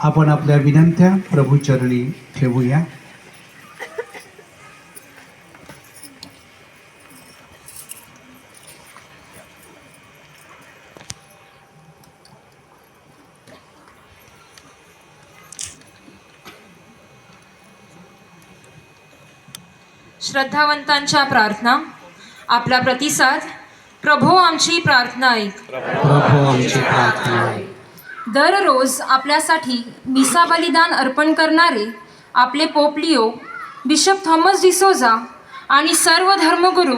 आपण आपल्या विनंत्या प्रभूचरणी ठेवूया. श्रद्धावंतांच्या प्रार्थना. आपला प्रतिसाद. प्रभो आमची प्रार्थना ऐक. प्रभू आमची प्रार्थना ऐक. दररोज आपल्यासाठी मिसा बलिदान अर्पण करणारे आपले pope Leo, bishop Thomas D'Souza आणि सर्व धर्मगुरू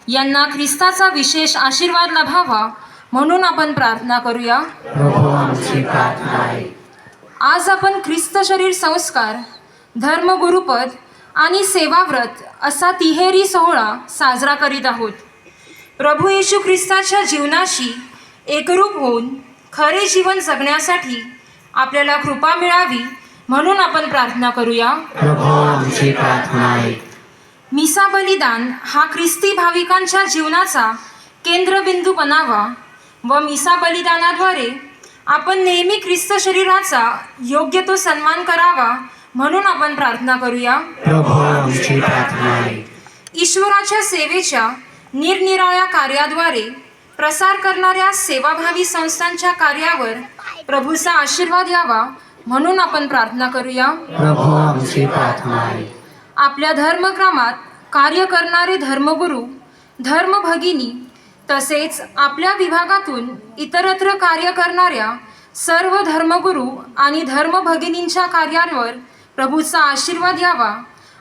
यांना ख्रिस्ताचा विशेष आशीर्वाद लाभावा म्हणून आपण प्रार्थना करूया. प्रभू आमची प्रार्थना ऐक. आज आपण ख्रिस्त शरीर संस्कार, धर्मगुरुपद आणि सेवाव्रत असा तिहेरी सोहळा साजरा करीत आहोत. प्रभू येशू ख्रिस्ताच्या जीवनाशी एकरूप होऊन खरे जीवन जगण्यासाठी आपल्याला कृपा मिळावी म्हणून आपण प्रार्थना करूया. प्रभू आमची प्रार्थना ऐक. मिसा बलिदान हा ख्रिस्ती भाविकांच्या जीवनाचा केंद्रबिंदू बनावा व मिसा बलिदानाद्वारे आपण नेहमी ख्रिस्त शरीराचा योग्य तो सन्मान करावा म्हणून आपण प्रार्थना करूया. प्रभू आमची प्रार्थना ऐक. ईश्वराच्या सेवेच्या निरनिराळ्या कार्याद्वारे प्रसार करणाऱ्या सेवाभावी संस्थांच्या कार्यावर प्रभूचा आशीर्वाद यावा म्हणून आपण प्रार्थना करूया. प्रभू आमची प्रार्थना ऐक. आपल्या धर्मग्रामात कार्य करणारे धर्मगुरू, धर्मभगिनी तसेच आपल्या विभागातून इतरत्र कार्य करणाऱ्या सर्व धर्मगुरू आणि धर्मभगिनींच्या कार्यावर प्रभूचा आशीर्वाद यावा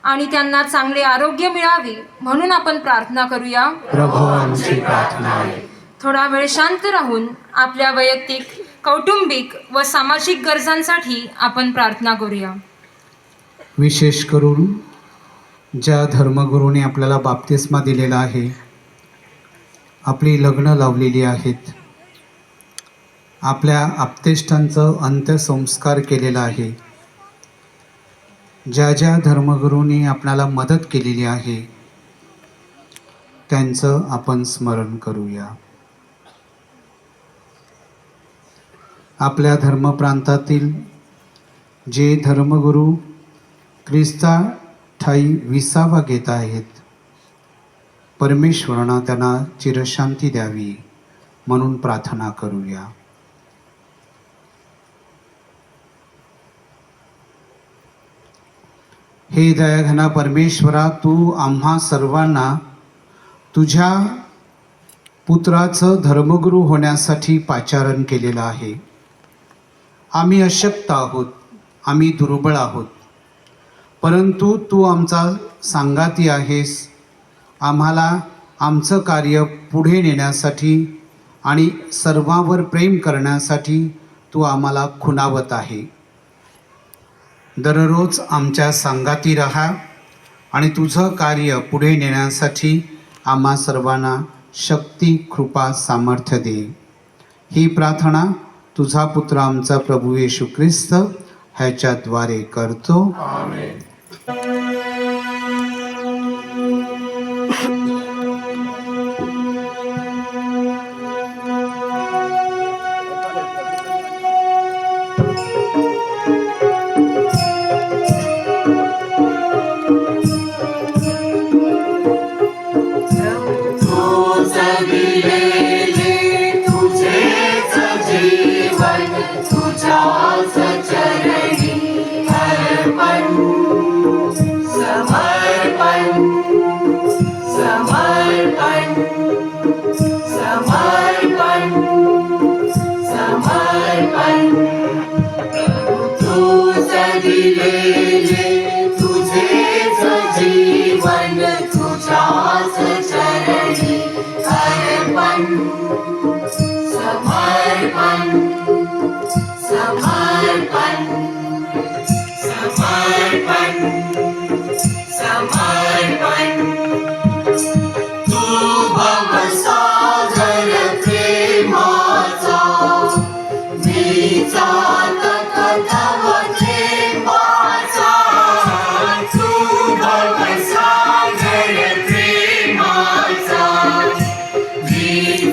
आणि त्यांना चांगले आरोग्य मिळावे म्हणून आपण प्रार्थना करूया. प्रभू आमची प्रार्थना ऐक. थोडा वेळ शांत राहून आपल्या वैयक्तिक, कौटुंबिक व सामाजिक गरजांसाठी आपण प्रार्थना करूया. विशेष करून ज्या धर्मगुरूने आपल्याला बाप्तिस्मा दिलेला आहे, आपली लग्न लावलेली आहेत, आपल्या आप्तेष्टांचं अंत्यसंस्कार केलेला आहे, ज्या ज्या धर्मगुरूंनी आपल्याला मदत केलेली आहे त्यांचं आपण स्मरण करूया. आपल्या धर्मप्रांतातील जे धर्मगुरू ख्रिस्ता ठाई विसावा घेत आहेत, परमेश्वरानं त्यांना चिरशांती द्यावी म्हणून प्रार्थना करूया. हे दयाघना परमेश्वरा, तू आम्हा सर्वांना तुझ्या पुत्राचं धर्मगुरू होण्यासाठी पाचारण केलेलं आहे. आम्ही अशक्त आहोत, आम्ही दुर्बळ आहोत, परंतु तू आमचा सांगाती आहेस. आम्हाला आमचं कार्य पुढे नेण्यासाठी आणि सर्वांवर प्रेम करण्यासाठी तू आम्हाला खुणावत आहे. दररोज आमच्या सांगाती राहा आणि तुझं कार्य पुढे नेण्यासाठी आम्हा सर्वांना शक्ती, कृपा, सामर्थ्य दे. ही प्रार्थना तुझा पुत्र आमचा प्रभू येशू ख्रिस्त ह्याच्याद्वारे करतो. आमेन.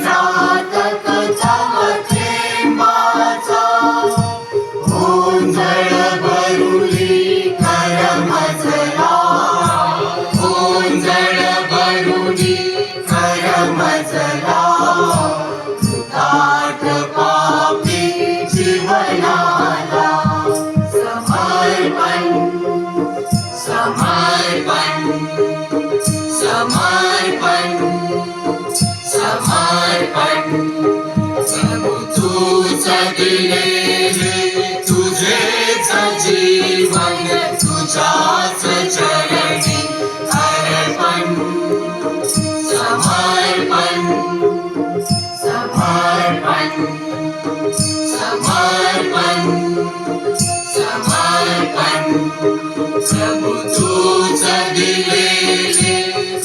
जात कथावते माझा होऊन जाईल समर्पण समर्पण समर्पण प्रभु तूच दिलेले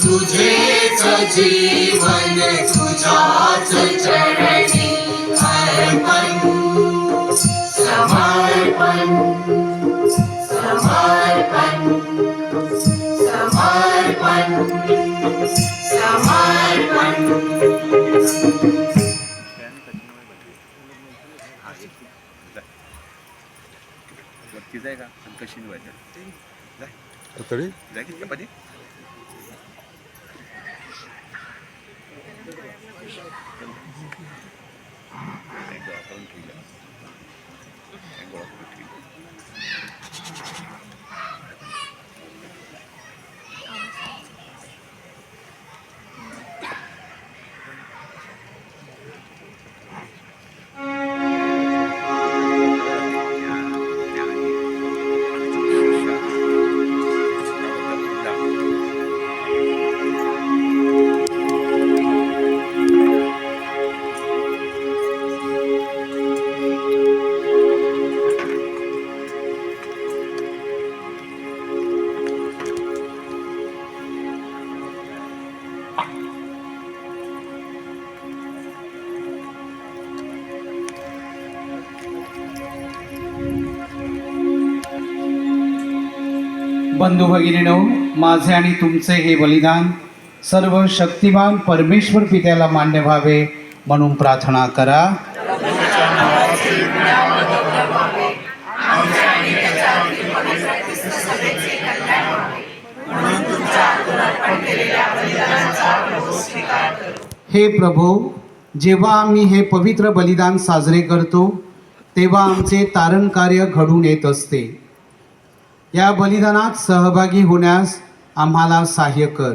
तुझेच जीवन तुझ्याच चरणी अर्पण समर्पण समर्पण समर्पण समर्पण वरती जाय का आणि कशी निवायचं जाय की चपाती बंधू भगिनीनो, माझे आणि तुमचे हे बलिदान सर्व शक्तिमान परमेश्वर पित्याला मान्य व्हावे म्हणून प्रार्थना करा. हे प्रभू, जेव्हा आम्ही हे पवित्र बलिदान साजरे करतो तेव्हा आमचे तारण कार्य घडून येत असते. या बलिदानात सहभागी होण्यास आम्हाला सहाय्य कर.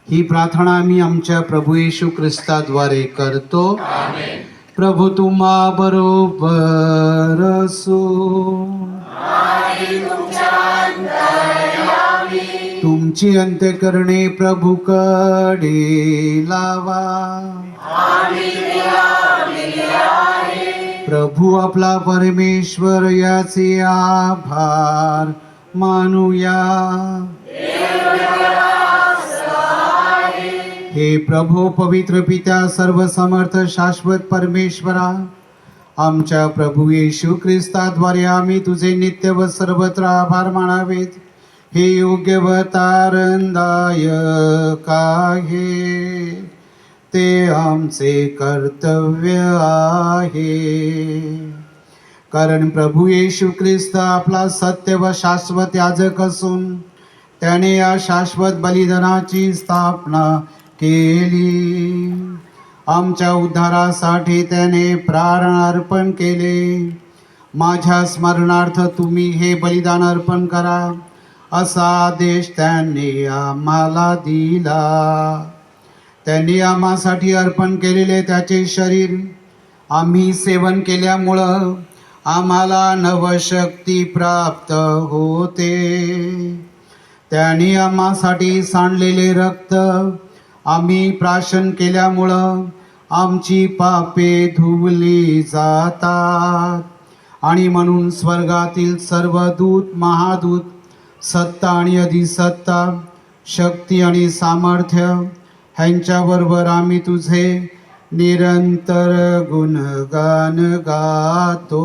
ही प्रार्थना आम्ही आमच्या प्रभू येशू ख्रिस्ताद्वारे करतो. प्रभू तुम्हा बरोबर असो. तुमची अंत्यकरणे प्रभूकडे लावा. प्रभू आपला परमेश्वर याचे आभार मानूया. हे प्रभू पवित्र पित्या, सर्वसमर्थ शाश्वत परमेश्वरा, आमच्या प्रभू येशू ख्रिस्ताद्वारे आम्ही तुझे नित्य व सर्वत्र आभार मानावेत. हे योग्य व तारणदायक आहे, ते आमचे कर्तव्य आहे. कारण प्रभू येशू ख्रिस्त आपला सत्य व शाश्वत याजक असून त्याने या शाश्वत बलिदानाची स्थापना केली. आमच्या उद्धारासाठी त्याने प्राण अर्पण केले. माझ्या स्मरणार्थ तुम्ही हे बलिदान अर्पण करा असा आदेश त्यांनी आम्हाला दिला. त्यांनी आम्हासाठी अर्पण केलेले त्याचे शरीर आम्ही सेवन केल्यामुळं आम्हाला नवशक्ती प्राप्त होते. त्यांनी आम्हासाठी सांडलेले रक्त आम्ही प्राशन केल्यामुळं आमची पापे धुवली जातात. आणि म्हणून स्वर्गातील सर्व दूत, महादूत, सत्ता आणि अधिसत्ता, शक्ती आणि सामर्थ्य ह्यांच्याबरोबर आम्ही तुझे निरंतर गुणगान गातो.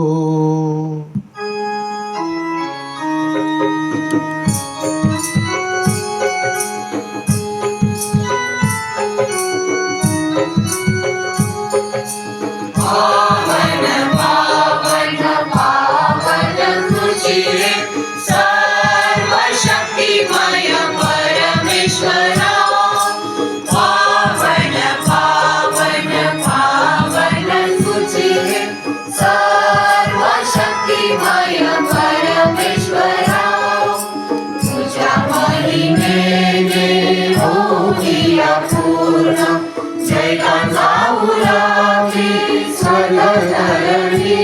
पावन पावन पावन तुझे सर्वशक्तिमय परमेश्वरा. पावन पावन पावन तुझे सर्वशक्तिमय परमेश्वरा. तुझ्या महिमेने होऊया पूर्ण जगाचा उरावी सगळी.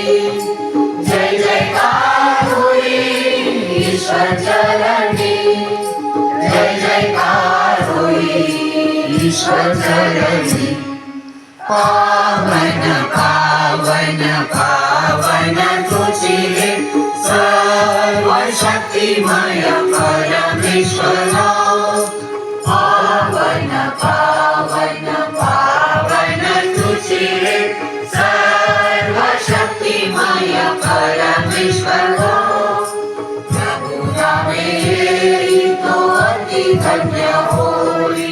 जय जयकार होईल ईश्वर चरणी. जय जयकार होईल ईश्वर चरणी. पावन पावन पावन तुझे सर्व शक्तिमय परमेश्वरा पावन पावन पावन तुझे सर्व शक्तिमय परमेश्वरा प्रभु रामे तो अति धन्य होई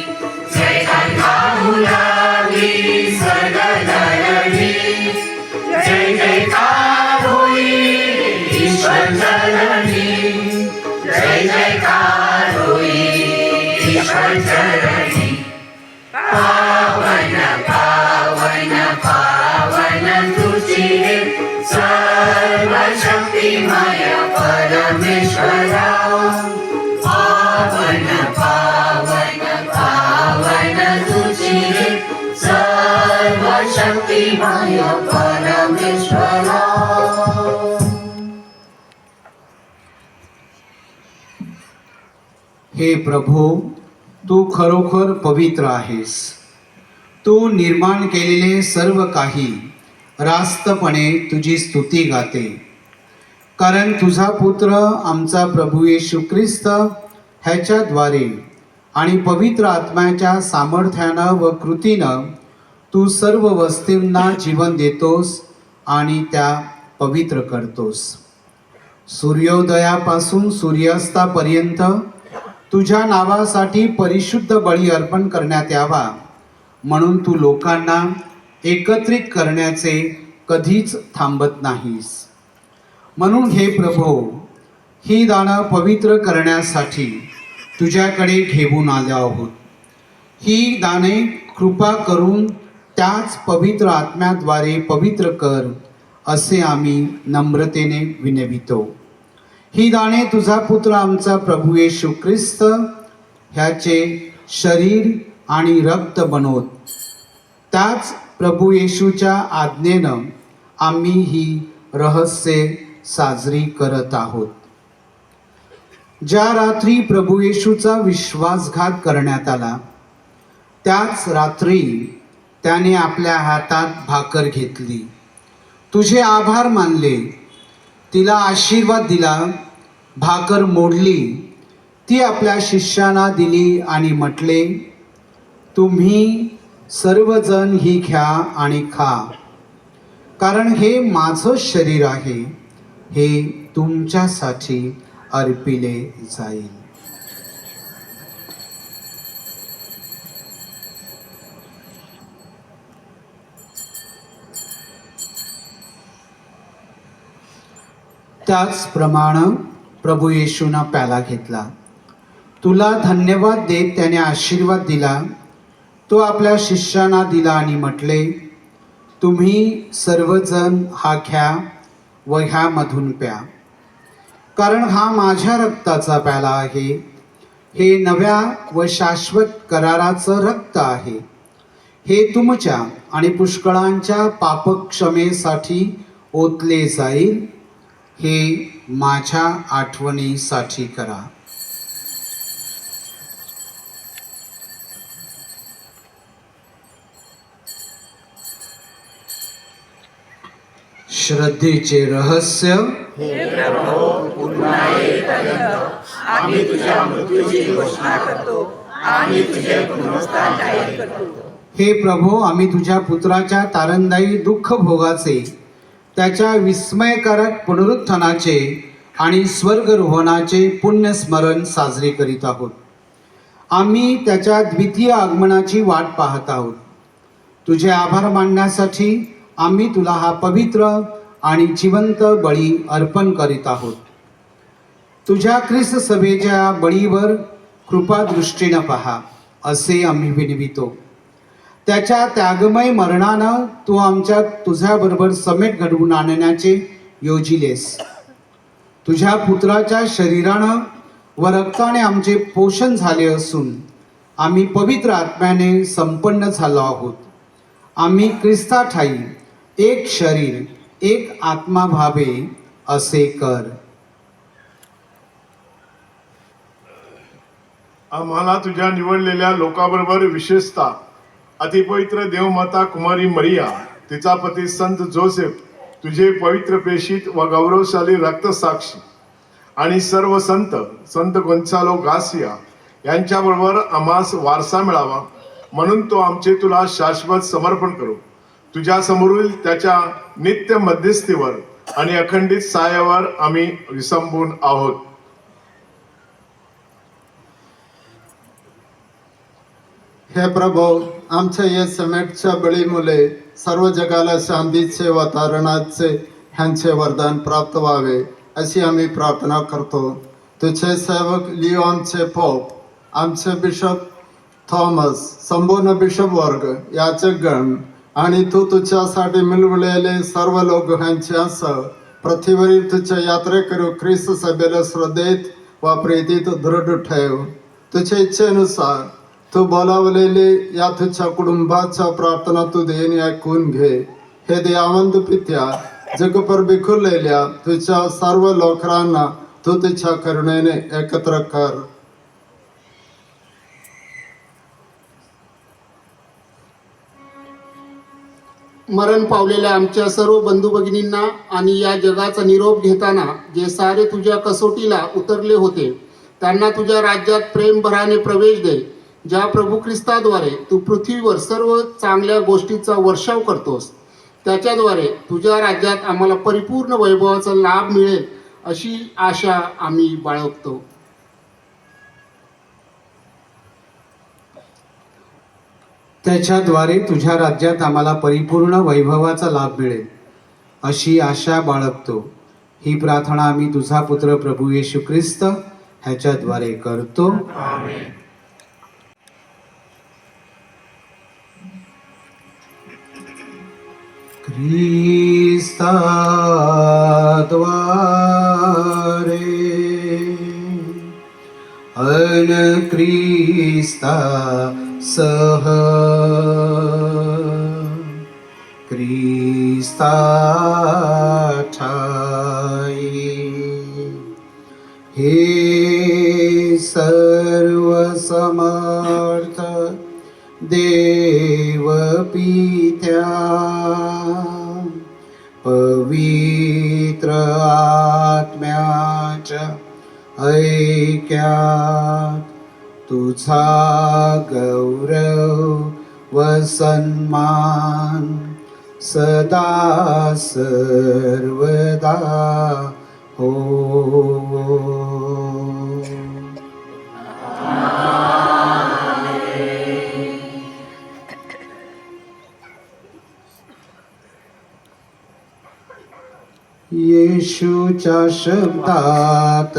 जय गंगाधुलावी सर्गधरणी जय जयकार होई ईश्वर चरणी जय जयकार होई ईश्वर चरणी पावन पावन पावन तुझे सर्व शक्तिमय परमेश्वरा पावन पावन पावन तुझे सर्व शक्तिमय परमेश्वरा. हे प्रभू, तू खरोखर पवित्र आहेस. तू निर्माण केलेले सर्व काही रास्तपणे तुझी स्तुती गाते, कारण तुझा पुत्र आमचा प्रभू येशू ख्रिस्त ह्याच्याद्वारे आणि पवित्र आत्म्याच्या सामर्थ्यानं व कृतीनं तू सर्व वस्तूंना जीवन देतोस आणि त्या पवित्र करतोस. सूर्योदयापासून सूर्यास्तापर्यंत तुझ्या नावासाठी परिशुद्ध बळी अर्पण करण्यात यावा म्हणून तू लोकांना एकत्रित करण्याचे कधीच थांबत नाहीस. म्हणून हे प्रभो, ही दानं पवित्र करण्यासाठी तुझ्याकडे घेऊन आलो आहोत. ही दाने कृपा करून त्याच पवित्र आत्म्याद्वारे पवित्र कर असे आम्ही नम्रतेने विनवितो. ही दाणे तुझा पुत्र आमचा प्रभू येशू ख्रिस्त ह्याचे शरीर आणि रक्त बनवत, त्याच प्रभू येशूच्या आज्ञेनं आम्ही ही रहस्ये साजरी करत आहोत. ज्या रात्री प्रभू येशूचा विश्वासघात करण्यात आला, त्याच रात्री त्याने आपल्या हातात भाकर घेतली, तुझे आभार मानले, तिला आशीर्वाद दिला, भाकर मोडली, ती आपल्या शिष्यांना दिली आणि म्हटले, तुम्ही सर्वजण ही घ्या आणि खा, कारण हे माझं शरीर आहे, हे तुमच्यासाठी अर्पिले जाईल. त्याचप्रमाणे प्रभू येशूनं प्याला घेतला, तुला धन्यवाद देत त्याने आशीर्वाद दिला, तो आपल्या शिष्यांना दिला आणि म्हटले, तुम्ही सर्वजण हा घ्या व ह्यामधून प्या, कारण हा माझ्या रक्ताचा प्याला आहे, हे नव्या व शाश्वत कराराचं रक्त आहे, हे तुमच्या आणि पुष्कळांच्या पापक्षमेसाठी ओतले जाईल, हे माझ्या आठवणीसाठी करा. श्रद्धेचे रहस्य. हे प्रभो, आम्ही तुझ्या पुत्राच्या तारणदायी दुःख भोगाचे, त्याच्या विस्मयकारक पुनरुत्थानाचे आणि स्वर्गरोहणाचे पुण्यस्मरण साजरे करीत आहोत. आम्ही त्याच्या द्वितीय आगमनाची वाट पाहत आहोत. तुझे आभार मानण्यासाठी आम्ही तुला हा पवित्र आणि जिवंत बळी अर्पण करीत आहोत. तुझ्या ख्रिस्त सभेच्या बळीवर कृपादृष्टीनं पहा असे आम्ही विनवितो. त्याच्या त्यागमय मरणानं तू आमच्यात तुझ्याबरोबर समेट घडवून आणण्याचे योजिलेस. तुझ्या पुत्राच्या शरीरानं व रक्ताने आमचे पोषण झाले असून आम्ही पवित्र आत्म्याने संपन्न झालो आहोत. आम्ही ख्रिस्ताठायी एक शरीर एक आत्मा व्हावे असे कर. आम्हाला तुझ्या निवडलेल्या लोकांबरोबर विशेषतः अतिपवित्र देवमाता कुमारी मरिया तिचा पती संत जोसेफ, तुझे पवित्र प्रेषित व गौरवशाली रक्तसाक्षी आणि सर्व संत गोन्सालो गार्सिया यांच्याबरोबर आम्हास वारसा मिळावा म्हणून तो आमचे तुला शाश्वत समर्पण करू. तुझ्या समोरील त्याच्या नित्य मध्यस्थीवर आणि अखंडित सायावर आम्ही विसंबून आहोत. हे प्रभो, आमच्या या समेटच्या बळीमुळे सर्व जगाला शांतीचे व तारणाचे ह्यांचे वरदान प्राप्त व्हावे अशी आम्ही प्रार्थना करतो. तुझे सेवक लिओनचे पोप, आमचे बिशप थॉमस, संपूर्ण बिशप वर्ग, याचकगण आणि तू तुझ्यासाठी मिळवलेले सर्व लोक ह्यांच्यासह पृथ्वीवरील तुझ्या यात्रेकरू ख्रिस्त सभेला श्रद्धेत व प्रीतीत दृढ ठेव. तुझ्या इच्छेनुसार तू बोलावलेले या तुझ्या कुटुंबाच्या प्रार्थना तू देणे ऐकून घे. हे दयावंत पित्या, जगभर बिखरलेल्या तुझ्या सर्व लोकरांना तू तुझ्या करुणेने एकत्र कर. मरण पावलेल्या आमच्या सर्व बंधू भगिनींना आणि या जगाचा निरोप घेताना जे सारे तुझ्या कसोटीला उतरले होते त्यांना तुझ्या राज्यात प्रेमभराने प्रवेश दे. ज्या प्रभू ख्रिस्ताद्वारे तू पृथ्वीवर सर्व चांगल्या गोष्टीचा वर्षाव करतोस, त्याच्याद्वारे तुझ्या राज्यात आम्हाला परिपूर्ण वैभवाचा लाभ मिळेल अशी आशा आम्ही बाळगतो. त्याच्याद्वारे तुझ्या राज्यात आम्हाला परिपूर्ण वैभवाचा लाभ मिळेल अशी आशा बाळगतो. ही प्रार्थना आम्ही तुझा पुत्र प्रभू येशू ख्रिस्त ह्याच्याद्वारे करतो. ख्रिस्ताद्वारे अन ख्रिस्ता सह ख्रिस्ताठाई हे सर्व समर्थ देव पित्या, पवित्र आत्म्याच्या ऐक्यात तुझा गौरव व सन्मान सदा सर्वदा हो. येशूच्या शब्दात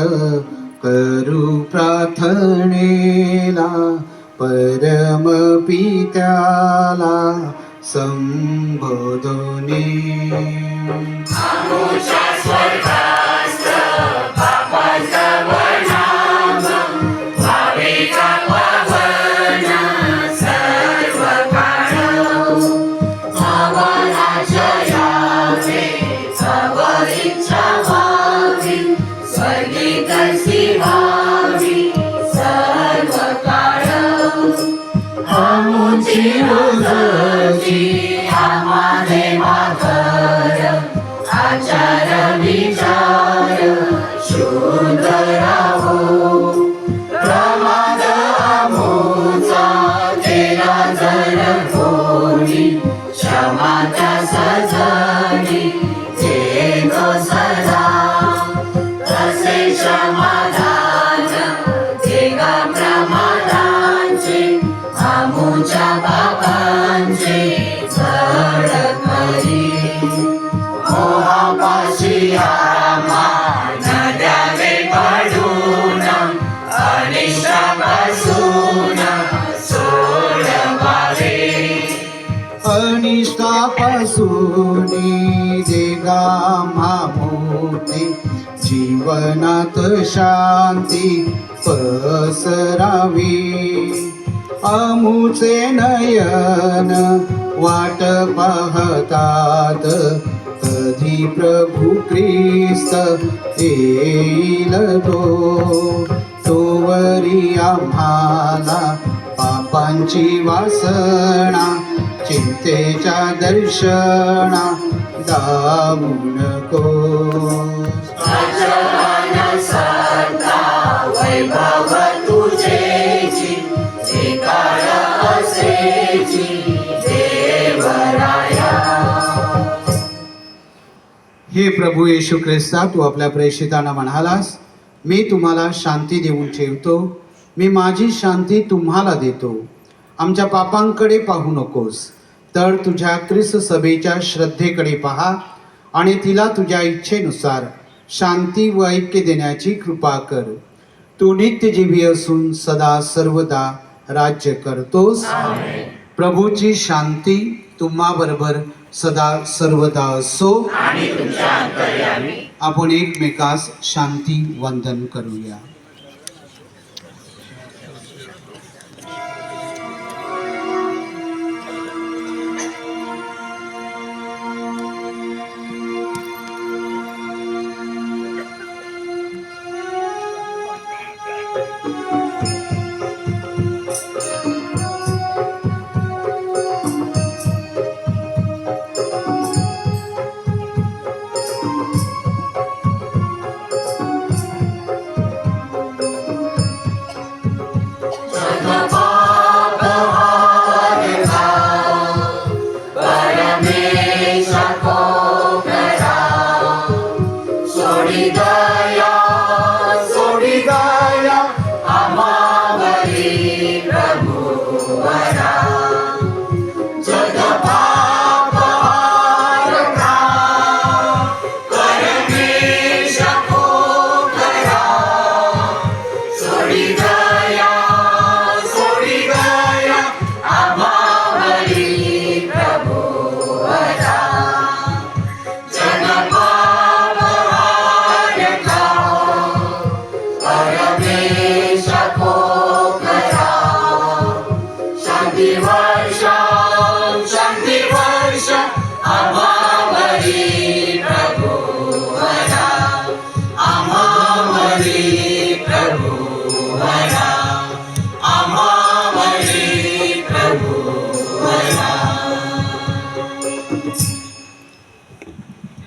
करू प्रार्थनेला परमपित्याला संबोधने. आचार विचार शुद्ध राहो, प्रमाद आमोचा केला जर कोणी, क्षमाच्या सजनी देतो सदा. तसे क्षमादान देगा प्रमादांचे, आमोच्या बाबांचे झड करी. मोहापाशी आम्हा न द्यावे पडून, अनिष्टापासून सोडवावे. अनिष्टापासून देगा मुक्ती, जीवनात शांती पसरावी. आमुचे नयन वाट पाहतात, कधी प्रभू ख्रिस्त येईल तोवरी आम्हाला पापांची वासना चिंतेच्या दर्शना दामू नको. अजवान सत्ता वैभव तुझेची जे काळ असेची देवराया. हे प्रभू येशू ख्रिस्ता, तू आपल्या प्रेषितांना म्हणालास, मी तुम्हाला शांती देऊन ठेवतो, मी माझी शांती तुम्हाला देतो. आमच्या पापांकडे पाहू नकोस, तर तुझ्या ख्रिस्त सभेच्या श्रद्धेकडे पहा आणि तिला तुझ्या इच्छेनुसार शांती व ऐक्य देण्याची कृपा कर. तू नित्यजीवी असून सदा सर्वदा राज्य करतोस. प्रभूची शांती तुम्हाबरोबर सदा सर्वदा असो. आपण एकमेकास शांती वंदन करूया.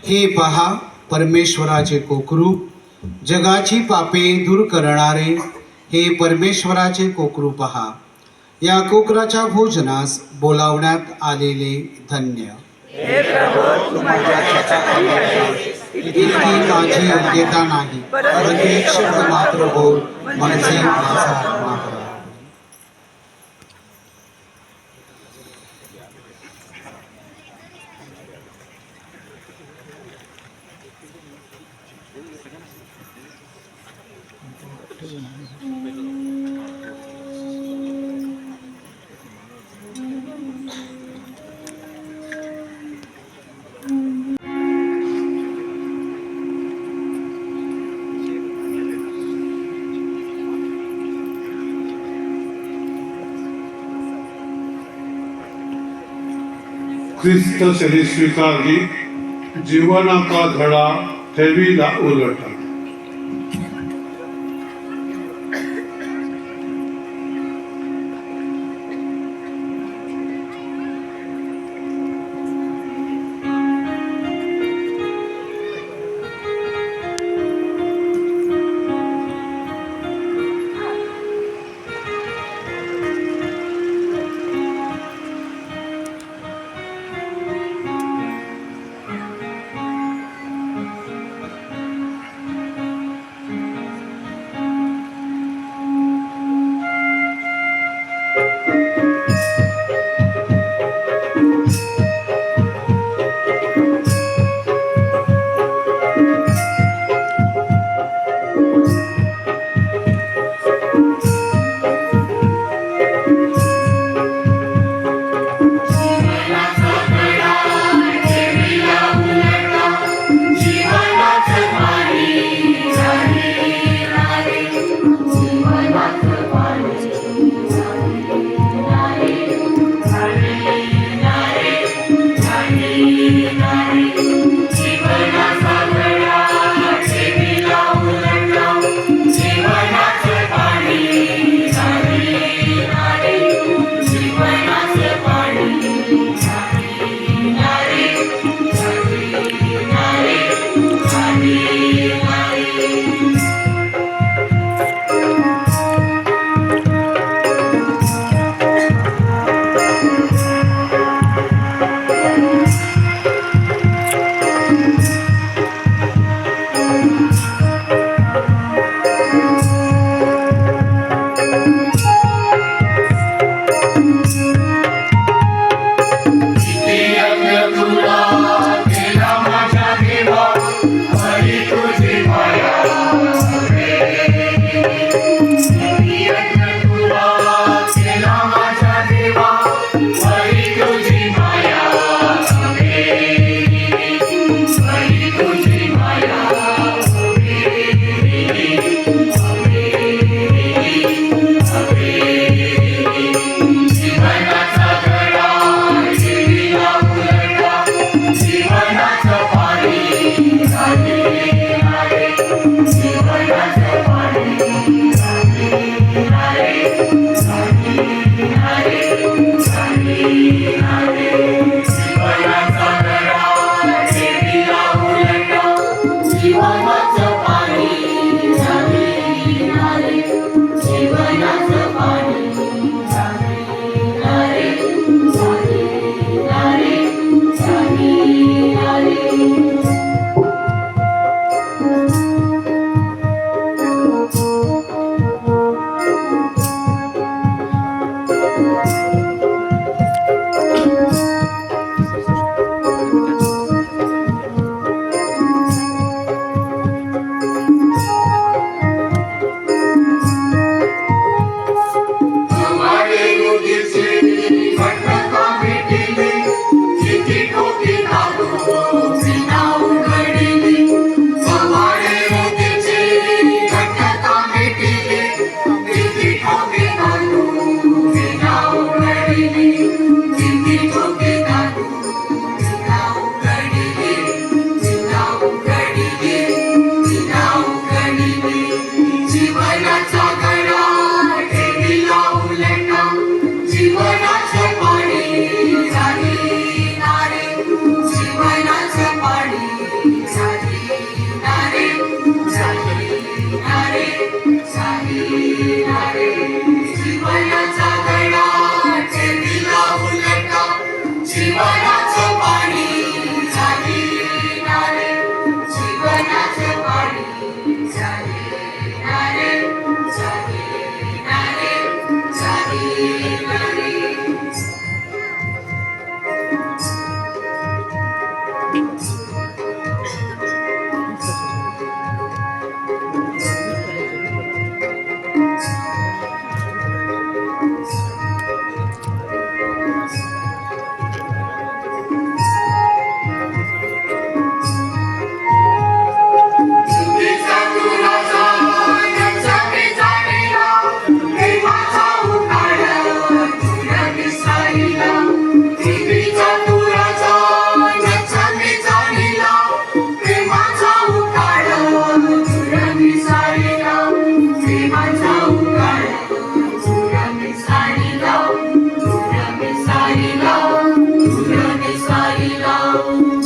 हे पहा परमेश्वराचे कोकरू, जगाची पापे दूर करणारे हे परमेश्वराचे कोकरू पहा. या कोकराच्या भोजनास बोलावण्यात आलेले धन्य. इतकी माझी योग्यता नाही, परंतु एक शब्द मात्र बोल, म्हणजे माझा आत्मा भरा. ख्रिस्त शरीर स्वीकारली, जीवनाचा धडा ठेवीला उलटा.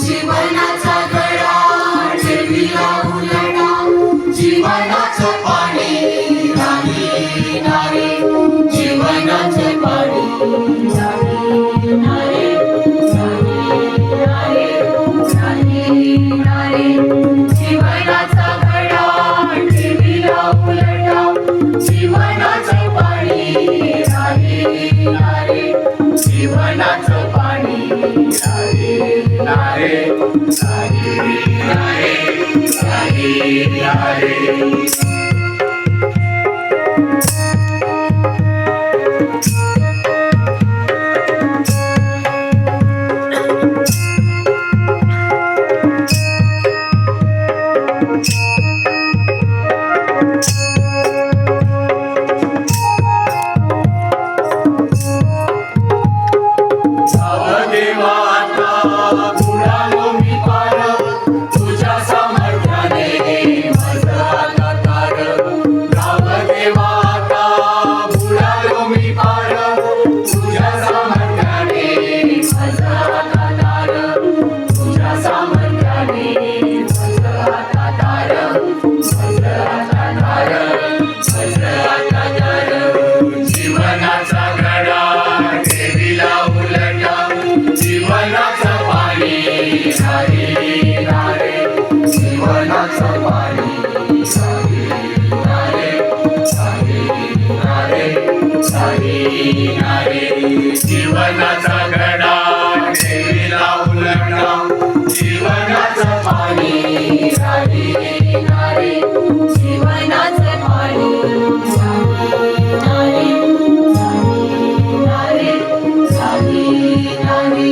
जीवनाचा गळा ठेविला उलटा, जीवनाचं पाणी नाही नारे, जीवनाचे पाणी नाही नारे, नाही नारे, नाही नारे. जीवनाचा गळा ठेविला उलटा, जीवनाचं पाणी नाही नारे, जीवनाचं पाणी नाही नारे, नाही नारे, नाही नारे. जीवनाचा गळा ठेविला उलटा, जीवनाचं पाणी नाही नारे, जीवनाचं पाणी नाही नारे, नाही नारे, नाही नारे. जीवनाचा गळा ठेविला उलटा, जीवनाचं पाणी नाही नारे, जीवनाचं पाणी नाही नारे, नाही नारे.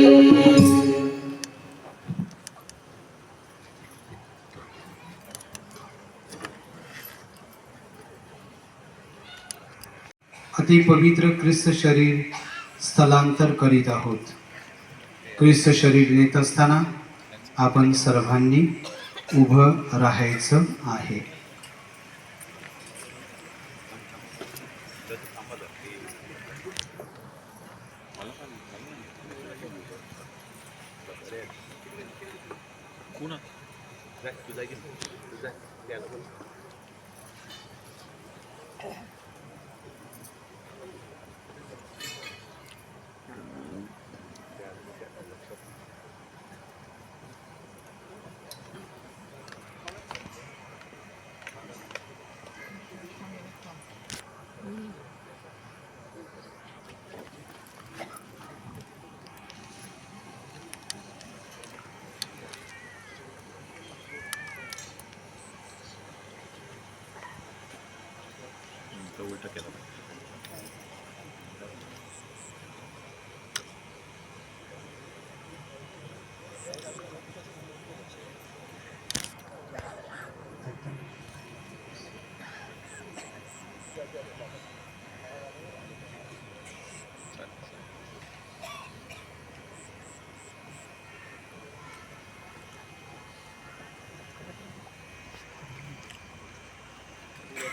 अति पवित्र ख्रिस्त शरीर स्थलांतर करीत आहोत. ख्रिस्त शरीर नेत असताना आपण सर्वांनी उभं राहायचं आहे. उलट केला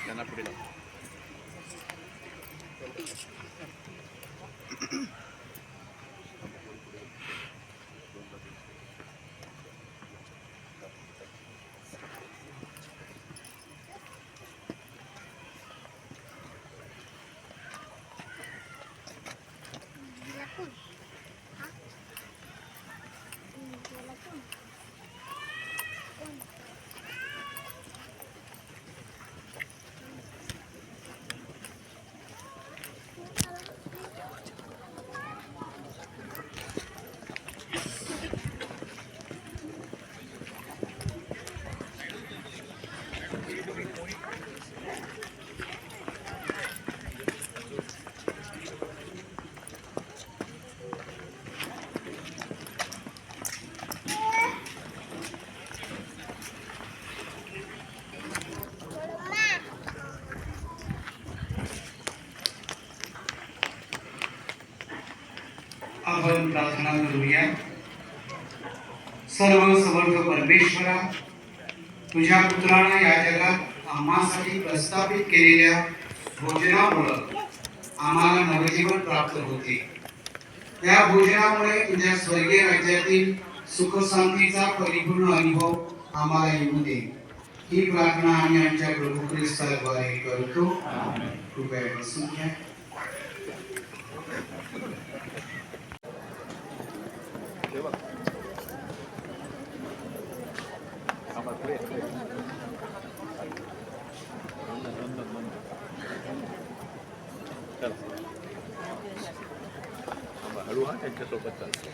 त्यांना पुढे लाव. आपण प्रार्थना करूया. सर्व समर्थ परमेश्वरा, तुझ्या पुत्रानं या जगात आम्हासाठी प्रस्थापित केलेल्या भोजनामुळं आम्हाला नवजीवन प्राप्त होते. त्या भोजनामुळे तुझ्या स्वर्गीय राज्यातील सुख शांतीचा परिपूर्ण अनुभव आम्हाला येऊ दे. ही प्रार्थना आम्ही आमच्या प्रभू ख्रिस्ताद्वारे करतो. कृपया बसून घ्या. हळू हा त्यांच्यासोबत चालतो.